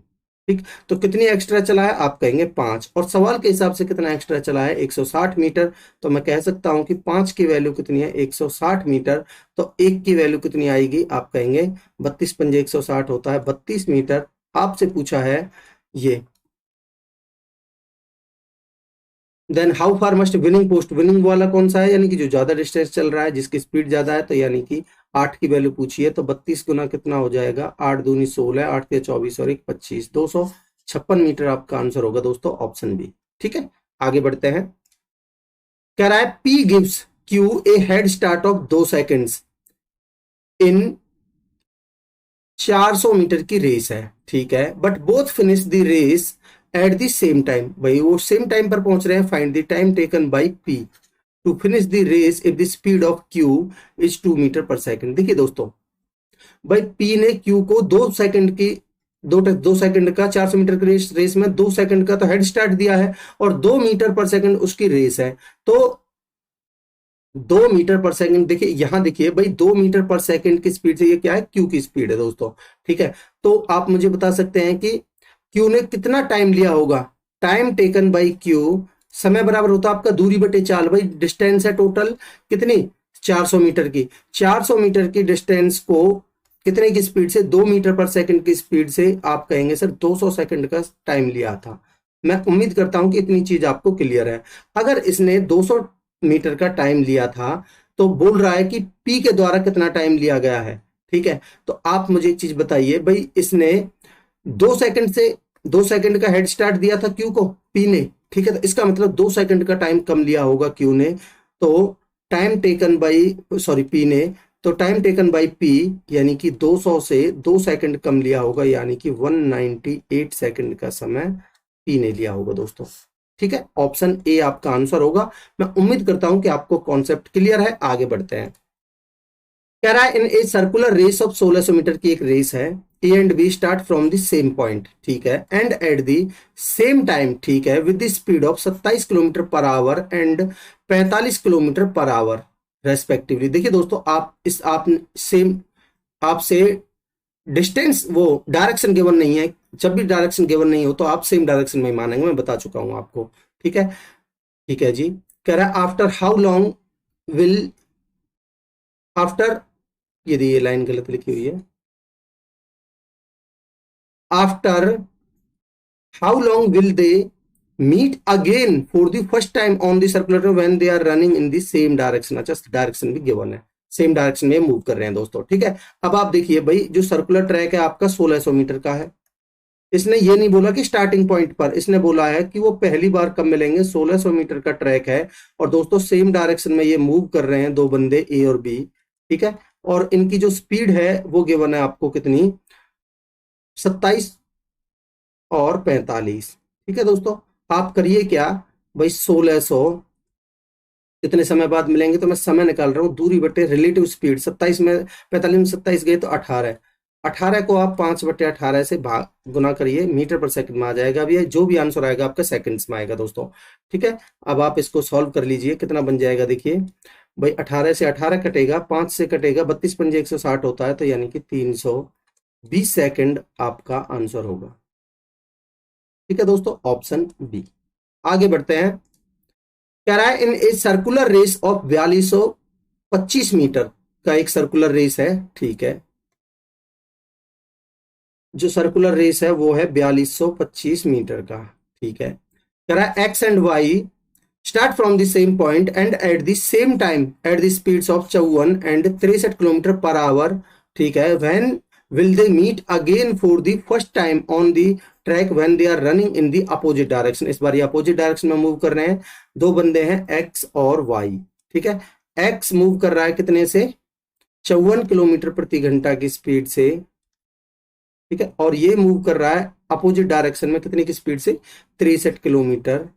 ठीक। तो कितनी एक्स्ट्रा चला है, आप कहेंगे 5, और सवाल के हिसाब से कितना एक्स्ट्रा चला है 160 मीटर, तो मैं कह सकता हूं कि 5 की वैल्यू कितनी है 160 मीटर, तो 1 की वैल्यू कितनी आएगी, आप कहेंगे 32 पंजे 160 होता है 32 मीटर। आपसे पूछा है ये, then how far must winning post, winning वाला कौन सा है, यानी कि जो ज्यादा डिस्टेंस चल रहा है, जिसकी स्पीड ज्यादा है, तो यानी कि 8 की वैल्यू पूछी है, तो 32 गुना कितना हो जाएगा, 8 दूनी 16, 8 के 24 और 1 25, 256 मीटर आपका आंसर होगा दोस्तों, ऑप्शन बी, ठीक है। आगे बढ़ते हैं। कह रहा है P gives Q a head start of 2 seconds in 400 metre की रेस है, ठीक है, but both finish the race at the same time. भाई वो सेम टाइम पर पहुंच रहे हैं, find the time taken by P to finish the race if the speed of Q is 2 metre per second. देखिए दोस्तों, भाई पी ने क्यू को 2 सेकंड की 2 सेकंड का 400 मीटर की रेस में 2 सेकंड का तो हेड स्टार्ट दिया है, और 2 मीटर पर सेकंड उसकी रेस है, तो 2 मीटर पर सेकंड, देखिए यहां देखिए भाई 2 मीटर पर सेकंड की स्पीड से ये क्या है, क्यू की स्पीड है दोस्तों, ठीक है। तो आप मुझे बता सकते हैं कि क्यू ने कितना टाइम लिया होगा, टाइम टेकन बाई क्यू, समय बराबर होता है आपका दूरी बटे चाल, भाई डिस्टेंस है टोटल कितनी 400 मीटर की, 400 मीटर की डिस्टेंस को कितने की स्पीड से, 2 मीटर पर सेकंड की स्पीड से, आप कहेंगे सर 200 सेकंड का टाइम लिया था। मैं उम्मीद करता हूं कि इतनी चीज आपको क्लियर है। अगर इसने 200 मीटर का टाइम लिया था तो बोल रहा है कि पी के द्वारा कितना टाइम लिया गया है, ठीक है। तो आप मुझे एक चीज बताइए, भाई इसने 2 सेकंड का हेड स्टार्ट दिया था क्यू को पी ने, ठीक है, तो इसका मतलब 2 सेकंड का टाइम कम लिया होगा क्यू ने, तो time taken by, sorry P ने, तो टाइम टेकन बाय पी यानी कि 200 से 2 सेकंड कम लिया होगा, यानी कि 198 सेकंड का समय पी ने लिया होगा दोस्तों। ठीक है, ऑप्शन ए आपका आंसर होगा। मैं उम्मीद करता हूं कि आपको कॉन्सेप्ट क्लियर है। आगे बढ़ते हैं। कह रहा है in a circular race of 1600 metre की एक रेस है, A and B start from the same point, ठीक है, and at the same time, ठीक है, with the speed of 27 kilometre per hour and 45 kilometre per hour respectively. देखिए दोस्तों, आप सेम आपसे डिस्टेंस वो डायरेक्शन गिवन नहीं है। जब भी डायरेक्शन गिवन नहीं हो तो आप सेम डायरेक्शन में मानेंगे, मैं बता चुका हूं आपको। ठीक है, ठीक है जी। कह रहा है after how long will after, ये लाइन गलत लिखी हुई है, after how long will they meet again for the first time on the circular when they are running in the same direction. अच्छा, डायरेक्शन भी गिवन है, सेम डायरेक्शन में move कर रहे हैं दोस्तों। ठीक है, अब आप देखिए भाई, जो सर्कुलर ट्रैक है आपका 1600 मीटर का है। इसने ये नहीं बोला कि स्टार्टिंग पॉइंट पर, इसने बोला है कि वो पहली बार कब मिलेंगे। 1600 मीटर का ट्रैक है और दोस्तों सेम डायरेक्शन में ये मूव कर रहे हैं, दो बंदे ए और बी। ठीक है, और इनकी जो स्पीड है वो गिवन है आपको कितनी, 27 और 45। ठीक है दोस्तों, आप करिए क्या भाई, 1600 कितने समय बाद मिलेंगे, तो मैं समय निकाल रहा हूँ, दूरी बटे रिलेटिव स्पीड। 27 में 45 में 27 गए तो 18, 18 को आप 5/18 से भाग गुना करिए, मीटर पर सेकंड में आ जाएगा। अभी जो भी आंसर आएगा आपका सेकंड्स में आएगा दोस्तों। ठीक है, अब आप इसको सॉल्व कर लीजिए, कितना बन जाएगा देखिए भाई, 18 से 18 कटेगा, 5 से कटेगा, 32 पंजे 160 होता है, तो यानी कि 320 सेकंड आपका आंसर होगा। ठीक है दोस्तों, ऑप्शन बी। आगे बढ़ते हैं। कह रहा है in a circular race of 4225 metre का एक सर्कुलर रेस है। ठीक है, जो सर्कुलर रेस है वो है 4225 मीटर का। ठीक है, कह रहा है X and Y start from the same point and at the same time at the speeds of 54 and 63 kilometre per hour. ठीक है, when will they meet again for the first time on the track when they are running in the opposite direction. इस बार ये opposite direction में move कर रहे हैं, दो बंदे हैं एक्स और वाई। ठीक है, एक्स मूव कर रहा है कितने से, 54 किलोमीटर प्रति घंटा की स्पीड से। ठीक है, और ये मूव कर रहा है अपोजिट डायरेक्शन में कितने की स्पीड से, 63 किलोमीटर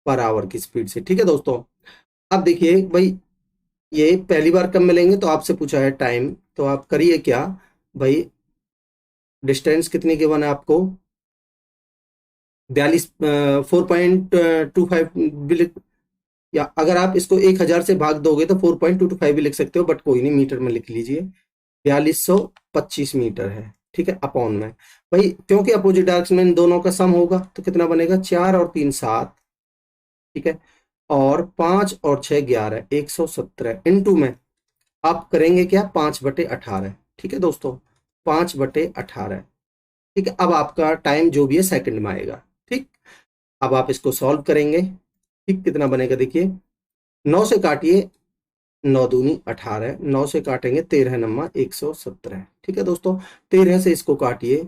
पर आवर की स्पीड से। ठीक है दोस्तों, अब देखिए भाई, ये पहली बार कब मिलेंगे, तो आपसे पूछा है टाइम, तो आप करिए क्या भाई, डिस्टेंस कितनी गिवन है आपको, 42 4.25, या अगर आप इसको 1000 से भाग दोगे तो 4.225 भी लिख सकते हो, बट कोई नहीं, मीटर में लिख लीजिए। 4225 मीटर है। ठीक है, अपॉन में भाई, क्योंकि अपोजिट डायरेक्शन में इन दोनों का सम होगा तो कितना बनेगा, 4 और 3 7। ठीक है, और 5 और 6 11, 117 इंटू में आप करेंगे क्या, 5/18। ठीक है दोस्तों, 5/18। ठीक है, अब आपका टाइम जो भी है सेकंड में आएगा। ठीक, अब आप इसको सॉल्व करेंगे। ठीक, कितना बनेगा देखिए, 9 से काटिए, 9 दूनी 18, 9 से काटेंगे 13 नम्मा 117। ठीक है दोस्तों, 13 से इसको काटिए,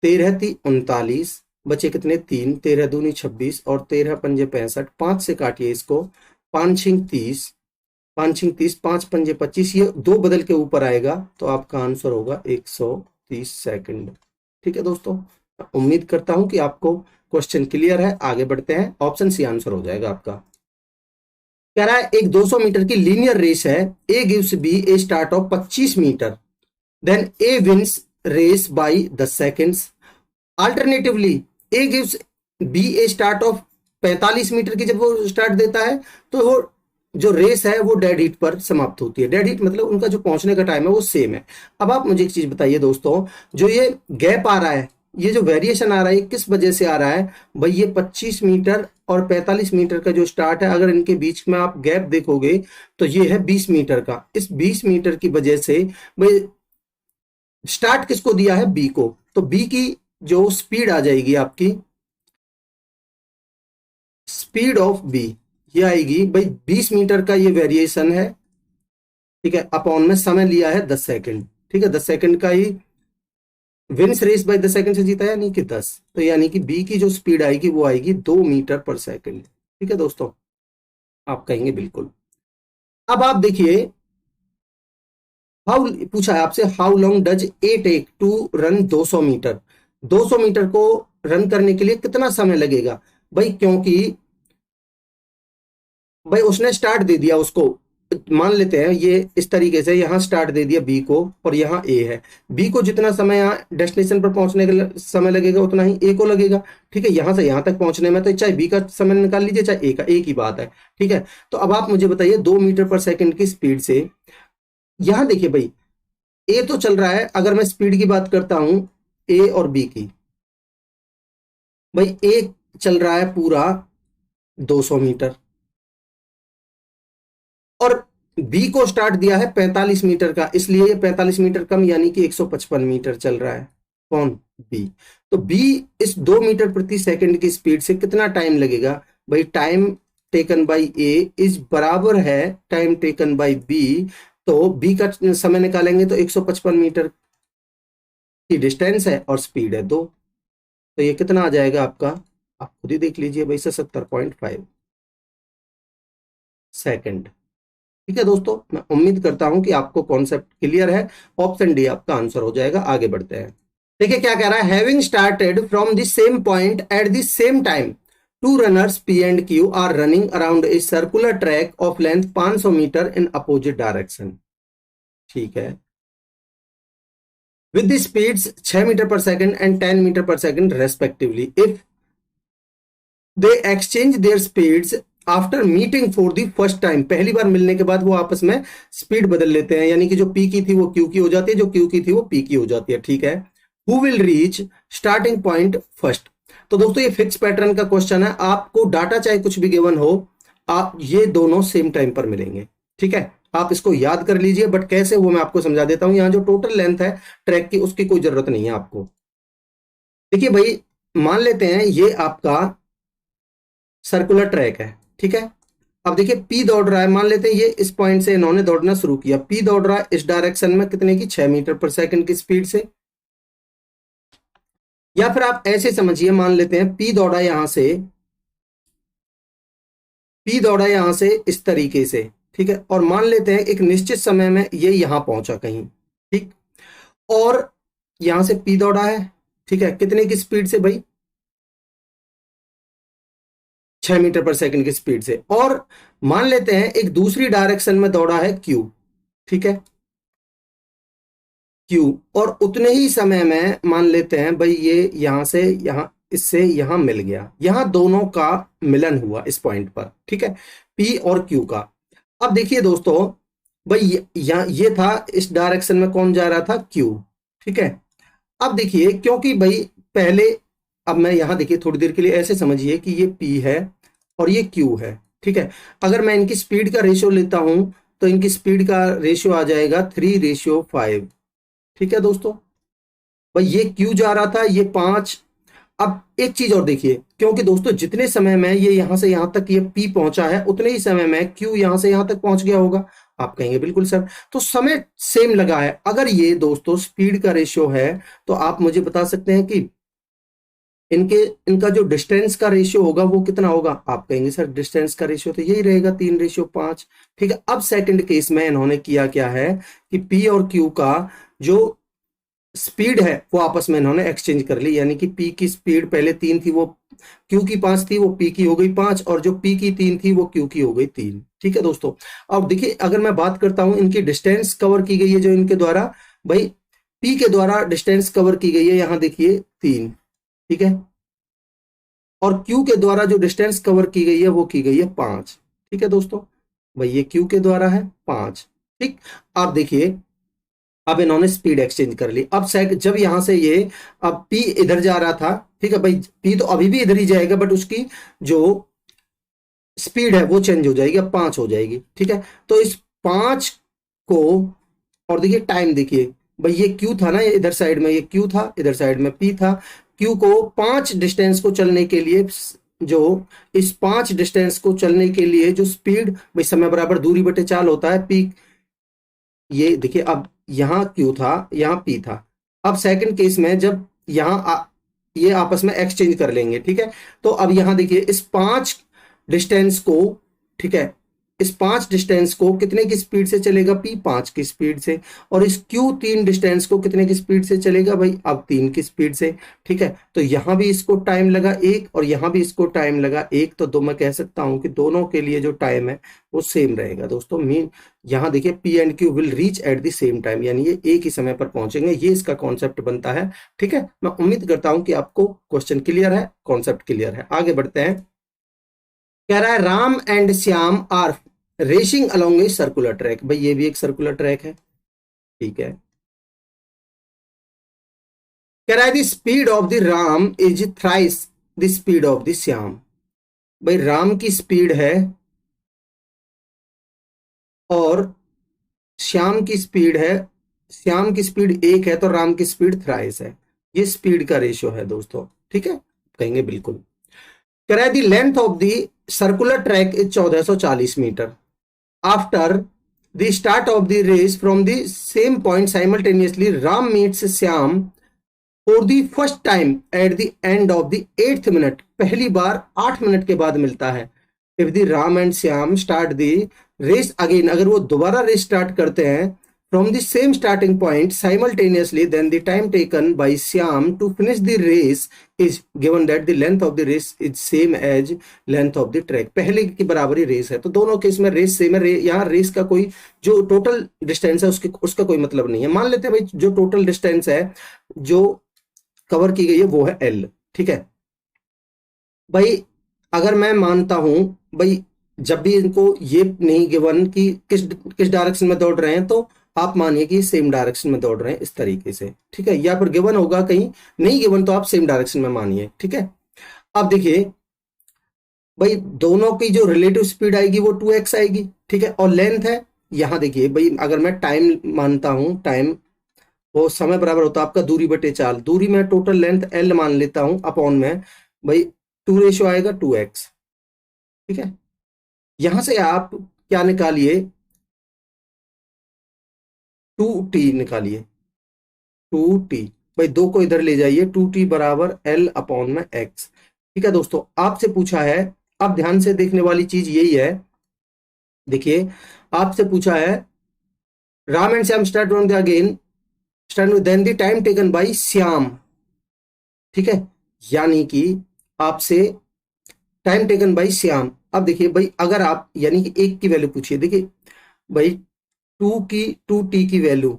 13 × 39, बचे कितने 3, 13 दूनी 26 और 13 पंजे 65, 5 से काटिए इसको, 5 छिंग 30, 5 छिंग 30, 5 पंजे 25, ये दो बदल के ऊपर आएगा तो आपका आंसर होगा 130 सेकंड। ठीक है दोस्तों, उम्मीद करता हूं कि आपको क्वेश्चन क्लियर है। आगे बढ़ते हैं, ऑप्शन सी आंसर हो जाएगा आपका। कह रहा है एक 200 मीटर की लीनियर रेस है, A gives B a start of 25 metre, then A wins race by 10 seconds. Alternatively A gives B a start of 45 metre की, जब वो स्टार्ट देता है तो वो जो रेस है वो डेड हीट पर समाप्त होती है। डेड हीट मतलब उनका जो पहुंचने का टाइम है वो सेम है। अब आप मुझे एक चीज बताइए दोस्तों, जो ये गैप आ रहा है, ये जो वेरिएशन आ रहा है, किस वजह से आ रहा है भाई, ये 25 मीटर और 45 मीटर का जो स्टार्ट है, अगर इनके बीच में आप गैप देखोगे तो ये है 20 मीटर का। इस 20 मीटर की वजह से भाई स्टार्ट किसको दिया है, बी को, तो बी की जो स्पीड आ जाएगी आपकी, स्पीड ऑफ बी ये आएगी भाई 20 मीटर का, ये वेरिएशन है। ठीक है, अपॉन में समय लिया है 10 सेकंड। ठीक है, 10 सेकंड का ही विंस रेस बाय 10 सेकंड से जीता है, यानी कि 10, तो यानी कि बी की जो स्पीड आएगी वो आएगी 2 मीटर पर सेकंड। ठीक है दोस्तों, आप कहेंगे बिल्कुल। अब आप देखिए हाउ पूछा है आपसे, how long does A take to run 200 metre, 200 metre को रन करने के लिए कितना समय लगेगा भाई, क्योंकि भाई उसने स्टार्ट दे दिया उसको, मान लेते हैं ये इस तरीके से, यहाँ स्टार्ट दे दिया बी को और यहाँ ए है, बी को जितना समय यहाँ डेस्टिनेशन पर पहुंचने का समय लगेगा उतना ही ए को लगेगा। ठीक है, यहाँ से यहाँ तक पहुंचने में तो चाहे बी का समय निकाल लीजिए चाहे ए का, एक ही बात है। ठीक है, तो अब आप मुझे बताइए 2 मीटर पर सेकंड की स्पीड से, यहाँ देखिए भाई ए तो चल रहा है, अगर मैं स्पीड की बात करता हूं ए और बी की, भाई ए चल रहा है पूरा 200 मीटर और बी को स्टार्ट दिया है 45 मीटर का, इसलिए ये 45 मीटर कम यानी कि 155 मीटर चल रहा है। कौन? बी। तो बी इस 2 मीटर प्रति सेकंड की स्पीड से कितना टाइम लगेगा भाई, time taken by A is बराबर है टाइम टेकन बाई बी, तो बी का समय निकालेंगे तो 155 मीटर की डिस्टेंस है और स्पीड है 2, तो ये कितना आ जाएगा आपका, आप खुद ही देख लीजिए भाई, 70.5 सेकंड। ठीक है दोस्तों, मैं उम्मीद करता हूं कि आपको कॉन्सेप्ट क्लियर है। ऑप्शन डी आपका आंसर हो जाएगा। आगे बढ़ते हैं, देखिए क्या कह रहा है, having started from the same point at the same time, two runners P and Q are running around a circular track of length 500 metre in opposite direction. ठीक है, with the speeds 6 metre per second and 10 metre per second respectively, if they exchange their speeds after meeting for the first time, पहली बार मिलने के बाद वो आपस में स्पीड बदल लेते हैं, यानी कि जो पी की थी वो क्यू की हो जाती है, जो क्यू की थी वो पी की हो जाती है। ठीक है, who will reach starting point first. तो दोस्तों ये फिक्स पैटर्न का क्वेश्चन है, आपको डाटा चाहे कुछ भी गिवन हो, आप ये दोनों सेम टाइम पर मिलेंगे। ठीक है, आप इसको याद कर लीजिए, बट कैसे वो मैं आपको समझा देता हूं। यहाँ जो टोटल लेंथ है ट्रैक की उसकी कोई जरूरत नहीं है आपको। देखिए भाई, मान लेते हैं ये आपका सर्कुलर ट्रैक है। ठीक है, अब देखिए पी दौड़ रहा है, मान लेते हैं ये इस पॉइंट से इन्होंने दौड़ना शुरू किया, पी दौड़ रहा है इस डायरेक्शन में कितने की, 6 मीटर पर सेकंड की स्पीड से। या फिर आप ऐसे समझिए, मान लेते हैं पी दौड़ा यहां से, पी दौड़ा यहां से इस तरीके से। ठीक है, और मान लेते हैं एक निश्चित समय में ये यहां पहुंचा कहीं। ठीक, और यहां से पी दौड़ा है, ठीक है, कितने की स्पीड से भाई, 6 मीटर पर सेकंड की स्पीड से। और मान लेते हैं एक दूसरी डायरेक्शन में दौड़ा है क्यू। ठीक है, क्यू, और उतने ही समय में मान लेते हैं भाई ये यहां से यहां, इससे यहां मिल गया, यहां दोनों का मिलन हुआ इस पॉइंट पर। ठीक है, पी और क्यू का। अब देखिए दोस्तों भाई ये था इस डायरेक्शन में कौन जा रहा था, क्यू। ठीक है, अब देखिए क्योंकि भाई पहले, अब मैं यहां देखिए थोड़ी देर के लिए ऐसे समझिए कि ये पी है और ये क्यू है। ठीक है, अगर मैं इनकी स्पीड का रेशियो लेता हूं तो इनकी स्पीड का रेशियो आ जाएगा 3:5। ठीक है दोस्तों, भाई ये क्यू जा रहा था, ये 5। अब एक चीज और देखिए, क्योंकि दोस्तों जितने समय में ये यहां से यहां तक ये पी पहुंचा है उतने ही समय में क्यू यहां से यहां तक पहुंच गया होगा। आप कहेंगे बिल्कुल सर, तो समय सेम लगा है। अगर ये दोस्तों स्पीड का रेशियो है तो आप मुझे बता सकते हैं कि इनका जो डिस्टेंस का रेशियो होगा वो कितना होगा। आप कहेंगे सर डिस्टेंस का रेशियो तो यही रहेगा 3:5। ठीक है, अब सेकंड केस में इन्होंने किया क्या है कि पी और क्यू का जो स्पीड है वो आपस में इन्होंने एक्सचेंज कर ली, यानी कि पी की स्पीड पहले 3 थी, वो क्यू की 5 थी, वो पी की हो गई 5, और जो पी की 3 थी वो क्यू की हो गई 3। ठीक है दोस्तों, अब देखिए अगर मैं बात करता हूं इनकी डिस्टेंस कवर की गई है जो इनके द्वारा, भाई पी के द्वारा डिस्टेंस कवर की गई है, यहां देखिए 3। ठीक है, और क्यू के द्वारा जो डिस्टेंस कवर की गई है वो की गई है 5। ठीक है दोस्तों, भाई ये क्यू के द्वारा है 5। ठीक, आप देखिए अब इन्होंने स्पीड एक्सचेंज कर ली। अब जब यहां से ये, अब पी इधर जा रहा था, ठीक है भाई, पी तो अभी भी इधर ही जाएगा बट उसकी जो स्पीड है वो चेंज हो जाएगी, अब 5 हो जाएगी। ठीक है, तो इस 5 को, और देखिए टाइम देखिए भाई, ये क्यू था ना, ये इधर साइड में ये क्यू था, इधर साइड में पी था। क्यू को 5 डिस्टेंस को चलने के लिए, जो इस 5 डिस्टेंस को चलने के लिए जो स्पीड, भाई समय बराबर दूरी बटे चाल होता है, पी, ये देखिए अब यहां क्यू था यहां पी था। अब सेकंड केस में जब ये आपस में एक्सचेंज कर लेंगे। ठीक है, तो अब यहां देखिए इस 5 डिस्टेंस को, ठीक है, इस 5 डिस्टेंस को कितने की स्पीड से चलेगा, P 5 की स्पीड से, और इस Q 3 डिस्टेंस को कितने की स्पीड से चलेगा भाई, अब 3 की स्पीड से। ठीक है, तो यहां भी इसको टाइम लगा 1 और यहां भी इसको टाइम लगा 1, तो मैं कह सकता हूं कि दोनों के लिए जो टाइम है वो सेम रहेगा दोस्तों। मीन यहाँ देखिए P and Q will reach at the same time, यानी ये एक ही समय पर पहुंचेंगे, ये इसका कॉन्सेप्ट बनता है। ठीक है, मैं उम्मीद करता हूं कि आपको क्वेश्चन क्लियर है, कॉन्सेप्ट क्लियर है। आगे बढ़ते हैं। कह रहा है Ram and Shyam are racing along a circular track. भाई ये भी एक सर्कुलर ट्रैक है। ठीक है, कह रहा है the speed of the Ram is thrice the speed of the Shyam. भाई राम की स्पीड है और श्याम की स्पीड है, श्याम की स्पीड 1 है तो राम की स्पीड थ्राइस है। ये स्पीड का रेशियो है दोस्तों। ठीक है, कहेंगे बिल्कुल। कह रहा है the length of the circular track is 1440 metre. After the start of the race from the same point simultaneously Ram meets Shyam for the first time at the end of the 8th minute। पहली बार 8 minute के बाद मिलता है। if the Ram and Shyam start the race again, अगर वो दोबारा race start करते हैं from the same starting point simultaneously, then the time taken by Shyam to finish the race is given that the length of the race is same as length of the track। पहले की बराबरी race है, तो दोनों case में race same है। यहाँ race का कोई जो टोटल डिस्टेंस है उसका कोई मतलब नहीं है। मान लेते हैं भाई जो टोटल डिस्टेंस है जो कवर की गई है वो है L। ठीक है भाई, अगर मैं मानता हूं भाई जब भी इनको ये नहीं गिवन कि किस डायरेक्शन में दौड़ रहे हैं, तो आप मानिए कि सेम डायरेक्शन में दौड़ रहे हैं इस तरीके से। ठीक है, या फिर गिवन होगा, कहीं नहीं गिवन तो आप सेम डायरेक्शन में मानिए। ठीक है, अब देखिए भाई दोनों की जो रिलेटिव स्पीड आएगी वो 2x आएगी। ठीक है, और लेंथ है, यहां देखिए भाई अगर मैं टाइम मानता हूं, टाइम वो समय बराबर होता है आपका दूरी बटे चाल। दूरी में टोटल लेंथ L मान लेता हूं, अपॉन में भाई 2 रेशियो आएगा 2x। ठीक है, यहां से आप क्या निकालिए, 2t निकालिए, 2t। भाई 2 को इधर ले जाइए, 2t बराबर L अपॉन में x। ठीक है दोस्तों, आपसे पूछा है, अब ध्यान से देखने वाली चीज यही है। देखिए आपसे पूछा है Ram and Shyam start on the again start then the time taken by Shyam. ठीक है, यानी कि आपसे टाइम टेकन बाय श्याम। अब देखिए भाई अगर आप यानी कि एक की वैल्यू पूछिए, देखिए भाई 2t की वैल्यू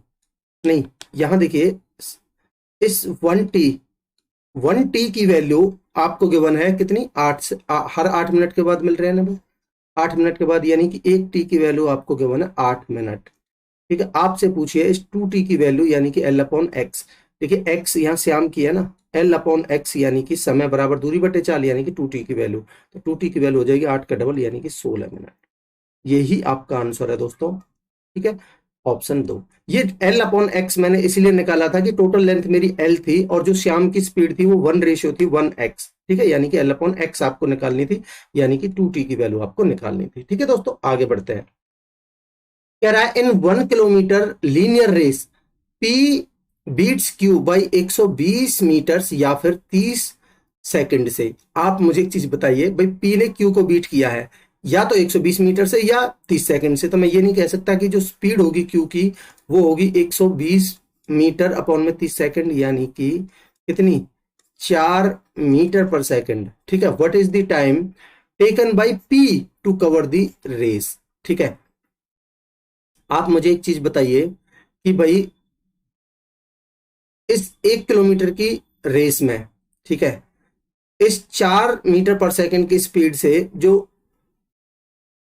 नहीं, यहां देखिए इस 1t की वैल्यू आपको गिवन है कितनी, 8 से हर 8 मिनट के बाद मिल रहे हैं ना भाई, 8 मिनट के बाद, यानी कि 1t की वैल्यू आपको गिवन है 8 मिनट। ठीक है, आपसे पूछिए इस 2t की वैल्यू यानी कि L अपॉन एक्स। देखिए x यहाँ श्याम की है ना, L अपॉन एक्स यानी कि समय बराबर दूरी बटे चाल, यानी कि 2t की वैल्यू, तो 2t की वैल्यू हो जाएगी 8 का डबल यानी कि 16 मिनट। यही आपका आंसर है दोस्तों। ठीक है, ऑप्शन 2। ये L अपॉन एक्स मैंने इसलिए निकाला था कि टोटल लेंथ मेरी L थी और जो श्याम की स्पीड थी वो 1 रेशियो थी 1x। ठीक है, यानी कि L अपॉन एक्स आपको निकालनी थी, यानी कि 2t की वैल्यू आपको निकालनी थी। ठीक है दोस्तों, आगे बढ़ते हैं। कह रहा है in 1 kilometre linear race P beats Q by 120 metres या फिर 30 सेकंड से। आप मुझे एक चीज बताइए भाई, P ने Q को बीट किया है या तो 120 मीटर से या 30 सेकंड से, तो मैं ये नहीं कह सकता कि जो स्पीड होगी Q की वो होगी 120 मीटर अपॉन में 30 सेकंड, यानी कि कितनी, 4 मीटर पर सेकंड। ठीक है, what is the time taken by P to cover the race. ठीक है, आप मुझे एक चीज बताइए कि भाई इस 1 किलोमीटर की रेस में, ठीक है, इस 4 मीटर पर सेकंड की स्पीड से जो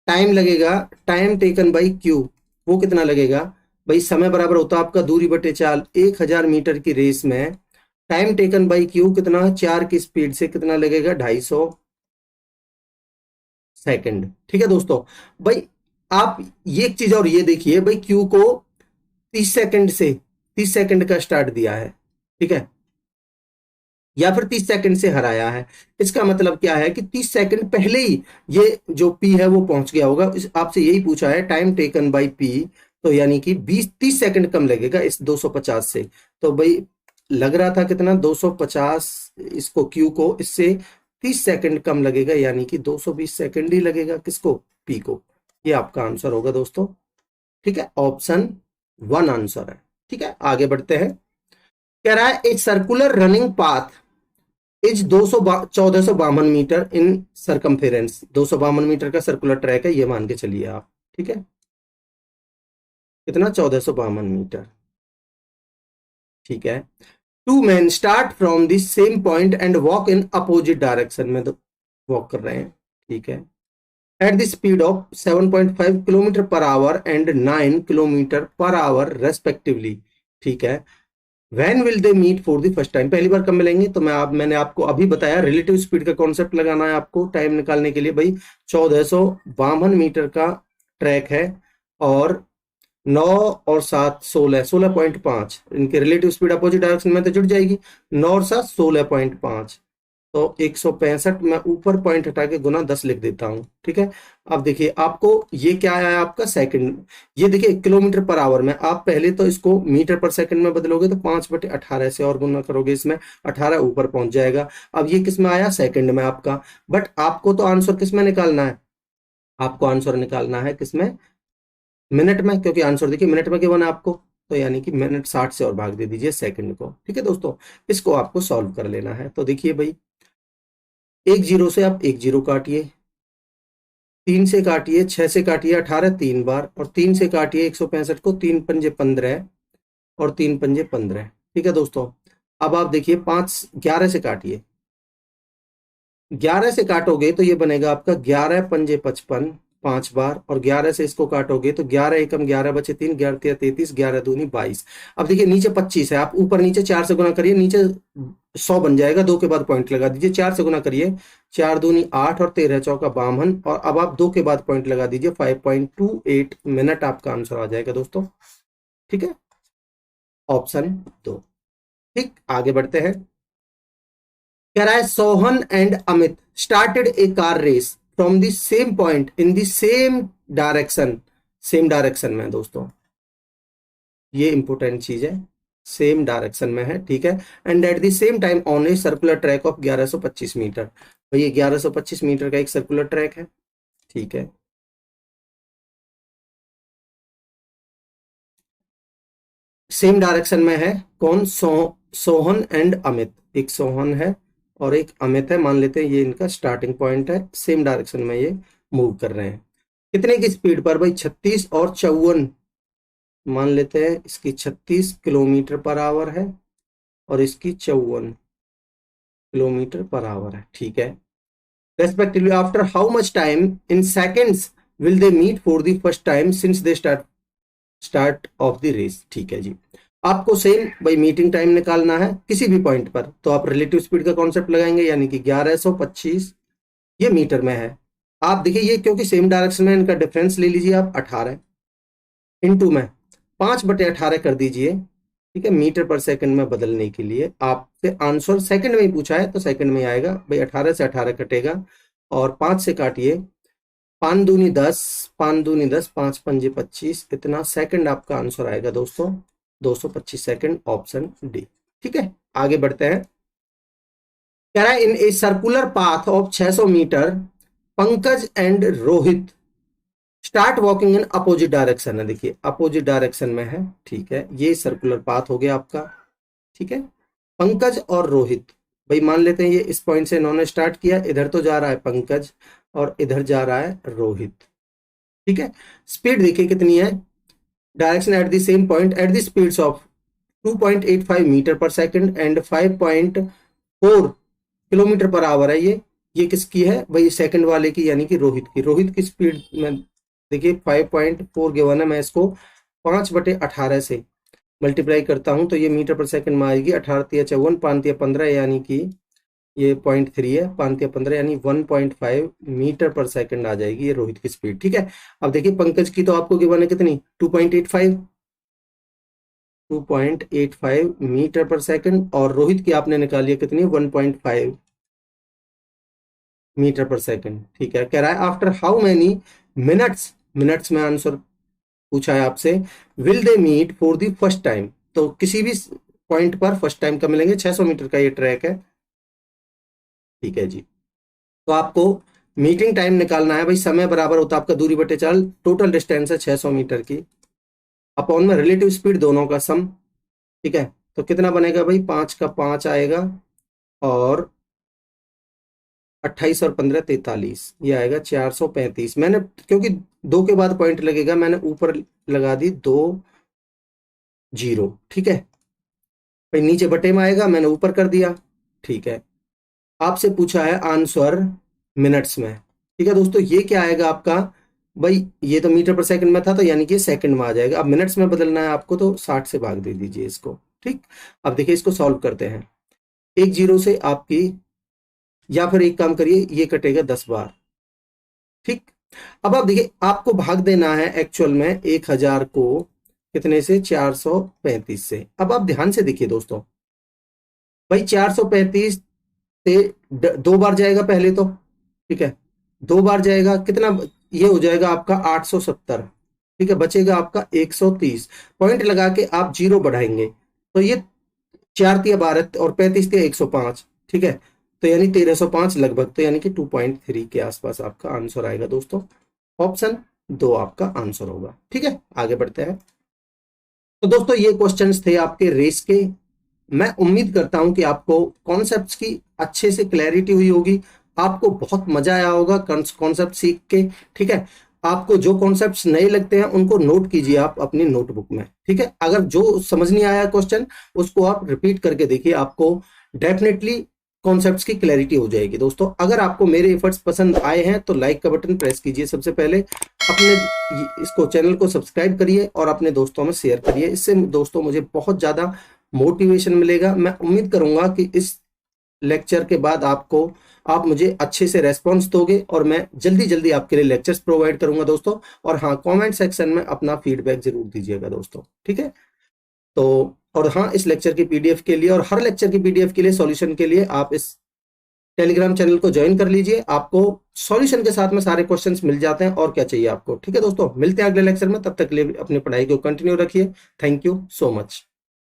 टाइम लगेगा, टाइम टेकन बाई Q, वो कितना लगेगा भाई, समय बराबर होता है आपका दूरी बटे चाल। 1000 मीटर की रेस में टाइम टेकन बाई Q कितना, 4 की स्पीड से कितना लगेगा, 250 सेकंड। ठीक है दोस्तों, भाई आप ये एक चीज और ये देखिए भाई, Q को 30 सेकंड से, 30 सेकंड का स्टार्ट दिया है। ठीक है, या फिर 30 सेकंड से हराया है। इसका मतलब क्या है कि 30 सेकंड पहले ही ये जो P है वो पहुंच गया होगा। आपसे यही पूछा है टाइम टेकन बाय P, तो यानी कि 30 सेकंड कम लगेगा इस 250 से। तो भाई लग रहा था कितना, 250 इसको Q को, इससे 30 सेकंड कम लगेगा, यानी कि 220 सेकंड ही लगेगा किसको, P को। ये आपका आंसर होगा दोस्तों। ठीक है, ऑप्शन 1 आंसर है। ठीक है, आगे बढ़ते हैं। कह रहा है a circular running path is 1452 metre in circumference. 252 metre का सर्कुलर ट्रैक है, ये मान के चलिए आप। ठीक है, कितना, 1452 मीटर। ठीक है, two man start from the same point and walk in opposite direction में वॉक कर रहे हैं। ठीक है, at the speed of 7.5 kilometre per hour and 9 kilometre per hour respectively. ठीक है, when will they meet for the first time, पहली बार कब मिलेंगे? तो मैंने आपको अभी बताया, रिलेटिव स्पीड का कॉन्सेप्ट लगाना है आपको टाइम निकालने के लिए। भाई 1452 मीटर का ट्रैक है और 9 और 7 16, 16.5, इनके रिलेटिव स्पीड अपोजिट डायरेक्शन में तो जुड़ जाएगी। 9 और 7 16.5, तो 165 में ऊपर पॉइंट हटा के गुना 10 लिख देता हूं। ठीक है, अब देखिए आपको ये क्या है, आपका सेकंड। ये देखिए किलोमीटर पर आवर में, आप पहले तो इसको मीटर पर सेकंड में बदलोगे तो 5/18 से और गुना करोगे, इसमें 18 ऊपर पहुंच जाएगा। अब ये किस में आया? सेकंड में आपका। बट आपको तो आंसर किस में निकालना है? आपको आंसर निकालना है किसमें? मिनट में, क्योंकि आंसर देखिए मिनट में गिवन है आपको। तो यानी कि मिनट 60 से और भाग दे दीजिए सेकंड को। ठीक है दोस्तों, इसको आपको सॉल्व कर लेना है। तो देखिए भाई, एक जीरो से आप एक जीरो काटिए, 3 से काटिए, 6 से काटिए 18 3 बार, और 3 से काटिए 165 को, 3 पंजे 15 और 3 पंजे 15। ठीक है दोस्तों, अब आप देखिए 5 11 से काटिए, 11 से काटोगे तो ये बनेगा आपका 11 पंजे 55 5 बार, और 11 से इसको काटोगे तो 11 एकम 11 बचे 3, 11 तिया 33, 11 दूनी 22। अब देखिए नीचे 25 है, आप ऊपर नीचे 4 से गुना करिए, नीचे 100 बन जाएगा, 2 के बाद पॉइंट लगा दीजिए। 4 से गुना करिए, 4 दूनी 8 और 13 चौका 52, और अब आप 2 के बाद पॉइंट लगा दीजिए, 5.28 मिनट आपका आंसर आ जाएगा दोस्तों। ठीक है, ऑप्शन 2। ठीक, आगे बढ़ते हैं। कह रहा है Sohan and Amit started a car race from the same point in the same direction. Same direction में दोस्तों, ये इंपोर्टेंट चीज है, सेम डायरेक्शन में है। ठीक है, and at the same time on a circular track of 1125 metre. तो ये 1125 मीटर का एक सर्कुलर ट्रैक है। ठीक है, सेम डायरेक्शन में है। कौन? सोहन एंड अमित। एक सोहन है और एक अमित है, मान लेते हैं ये इनका स्टार्टिंग पॉइंट है। सेम डायरेक्शन में ये मूव कर रहे हैं। कितने की स्पीड पर? भाई 36 और 54, मान लेते हैं इसकी 36 किलोमीटर पर आवर है और इसकी 54 किलोमीटर पर आवर है। ठीक है, respectively after how much time in seconds will they meet for the first time since they start of the race. ठीक है जी, आपको सेम भाई मीटिंग टाइम निकालना है किसी भी पॉइंट पर, तो आप रिलेटिव स्पीड का कॉन्सेप्ट लगाएंगे, यानी कि 1125 ये मीटर में है। आप देखिए ये क्योंकि सेम डायरेक्शन में, इनका डिफरेंस ले लीजिए आप 18 इंटू में 5/18 कर दीजिए। ठीक है, मीटर पर सेकंड में बदलने के लिए आपसे आंसर सेकंड में ही पूछा है तो सेकंड में आएगा। भाई 18 से 18 कटेगा और 5 से काटिए, 5 दूनी 10, 5 दूनी 10, 5 पंजे 25, इतना सेकंड आपका आंसर आएगा दोस्तों, 225 सेकंड, ऑप्शन डी। ठीक है, आगे बढ़ते हैं। कह रहा है in a circular path of 600 metre Pankaj and Rohit start walking in opposite direction है। देखिए अपोजिट डायरेक्शन में है। ठीक है, ये सर्कुलर पाथ हो गया आपका। ठीक है, पंकज और रोहित, भाई मान लेते हैं ये इस पॉइंट से इन्होंने स्टार्ट किया, इधर तो जा रहा है पंकज और इधर जा रहा है रोहित। ठीक है, स्पीड देखिए कितनी है, direction at the same point at the speeds of 2.85 metre per second and 5.4 kilometre per hour है। ये किसकी है भाई? सेकंड वाले की, यानी कि रोहित की। रोहित की स्पीड में देखिए 5.4 गिवन है, मैं इसको 5/18 से मल्टीप्लाई करता हूं तो ये मीटर पर सेकंड में आएगी। 18 तिया 54, 5 तिया 15, यानी कि ये 0.3 है, 5 तिया 15 यानी 1.5 मीटर पर सेकंड आ जाएगी ये रोहित की स्पीड। ठीक है, अब देखिए पंकज की तो आपको गिवन है कितनी, 2.85 मीटर पर सेकंड, और रोहित की आपने निकाली है कितनी, 1.5 मीटर पर सेकंड। ठीक है, कह रहा है after how many minutes, minutes में आंसर पूछा है आपसे, will they meet for the first time. तो किसी भी पॉइंट पर फर्स्ट टाइम कब मिलेंगे? 600 मीटर का ये ट्रैक है। ठीक है जी, तो आपको मीटिंग टाइम निकालना है भाई, समय बराबर होता है आपका दूरी बटे चाल, टोटल डिस्टेंस है 600 मीटर की, अपॉन में रिलेटिव स्पीड दोनों का सम। ठीक है, तो कितना बनेगा भाई, 5 का 5 आएगा और 28 और 15 43, ये आएगा 435। मैंने क्योंकि 2 के बाद पॉइंट लगेगा, मैंने ऊपर लगा दी 2 0। ठीक है भाई, नीचे बटे में आएगा, मैंने ऊपर कर दिया। ठीक है, आपसे पूछा है आंसर मिनट्स में। ठीक है दोस्तों, ये क्या आएगा आपका भाई, ये तो मीटर पर सेकंड में था, तो यानी कि सेकंड में आ जाएगा। अब मिनट्स में बदलना है आपको, तो 60 से भाग दे दीजिए इसको। ठीक, अब देखिए इसको सॉल्व करते हैं। 1 0 से आपकी, या फिर एक काम करिए, ये कटेगा 10 बार। ठीक, अब आप देखिए आपको भाग देना है एक्चुअल में 1000 को कितने से, 435 से। अब आप ध्यान से देखिए दोस्तों, भाई 435 से 2 बार जाएगा पहले तो। ठीक है, 2 बार जाएगा, कितना ये हो जाएगा आपका 870। ठीक है, बचेगा आपका 130। पॉइंट लगा के आप 0 बढ़ाएंगे, तो ये 4 तिया 12 और 35 तिया 105। ठीक है, तो यानी 1305 लगभग, तो यानी कि 2.3 के आसपास आपका आंसर आएगा दोस्तों। ऑप्शन 2 आपका आंसर होगा। ठीक है, आगे बढ़ते हैं। तो दोस्तों ये क्वेश्चंस थे आपके रेस के। मैं उम्मीद करता हूं कि आपको कॉन्सेप्ट्स की अच्छे से क्लैरिटी हुई होगी, आपको बहुत मजा आया होगा कॉन्सेप्ट सीख के। ठीक है, आपको जो कॉन्सेप्ट्स नए लगते हैं उनको नोट कीजिए आप अपनी नोटबुक में। ठीक है, अगर जो समझ नहीं आया क्वेश्चन, उसको आप रिपीट करके देखिए, आपको डेफिनेटली कॉन्सेप्ट्स की क्लैरिटी हो जाएगी। दोस्तों अगर आपको मेरे एफर्ट्स पसंद आए हैं तो लाइक का बटन प्रेस कीजिए सबसे पहले, अपने इसको चैनल को सब्सक्राइब करिए और अपने दोस्तों में शेयर करिए। इससे दोस्तों मुझे बहुत ज्यादा मोटिवेशन मिलेगा। मैं उम्मीद करूंगा कि इस लेक्चर के बाद आप मुझे अच्छे से रेस्पॉन्स दोगे और मैं जल्दी जल्दी आपके लिए लेक्चर्स प्रोवाइड करूंगा दोस्तों। और हाँ, कमेंट सेक्शन में अपना फीडबैक जरूर दीजिएगा दोस्तों। ठीक है, तो और हाँ, इस लेक्चर की पीडीएफ के लिए और हर लेक्चर की पीडीएफ के लिए, सॉल्यूशन के लिए आप इस टेलीग्राम चैनल को ज्वाइन कर लीजिए। आपको सॉल्यूशन के साथ में सारे क्वेश्चंस मिल जाते हैं, और क्या चाहिए आपको। ठीक है दोस्तों, मिलते हैं अगले लेक्चर में, तब तक के लिए अपनी पढ़ाई को कंटिन्यू रखिए। Thank you so much.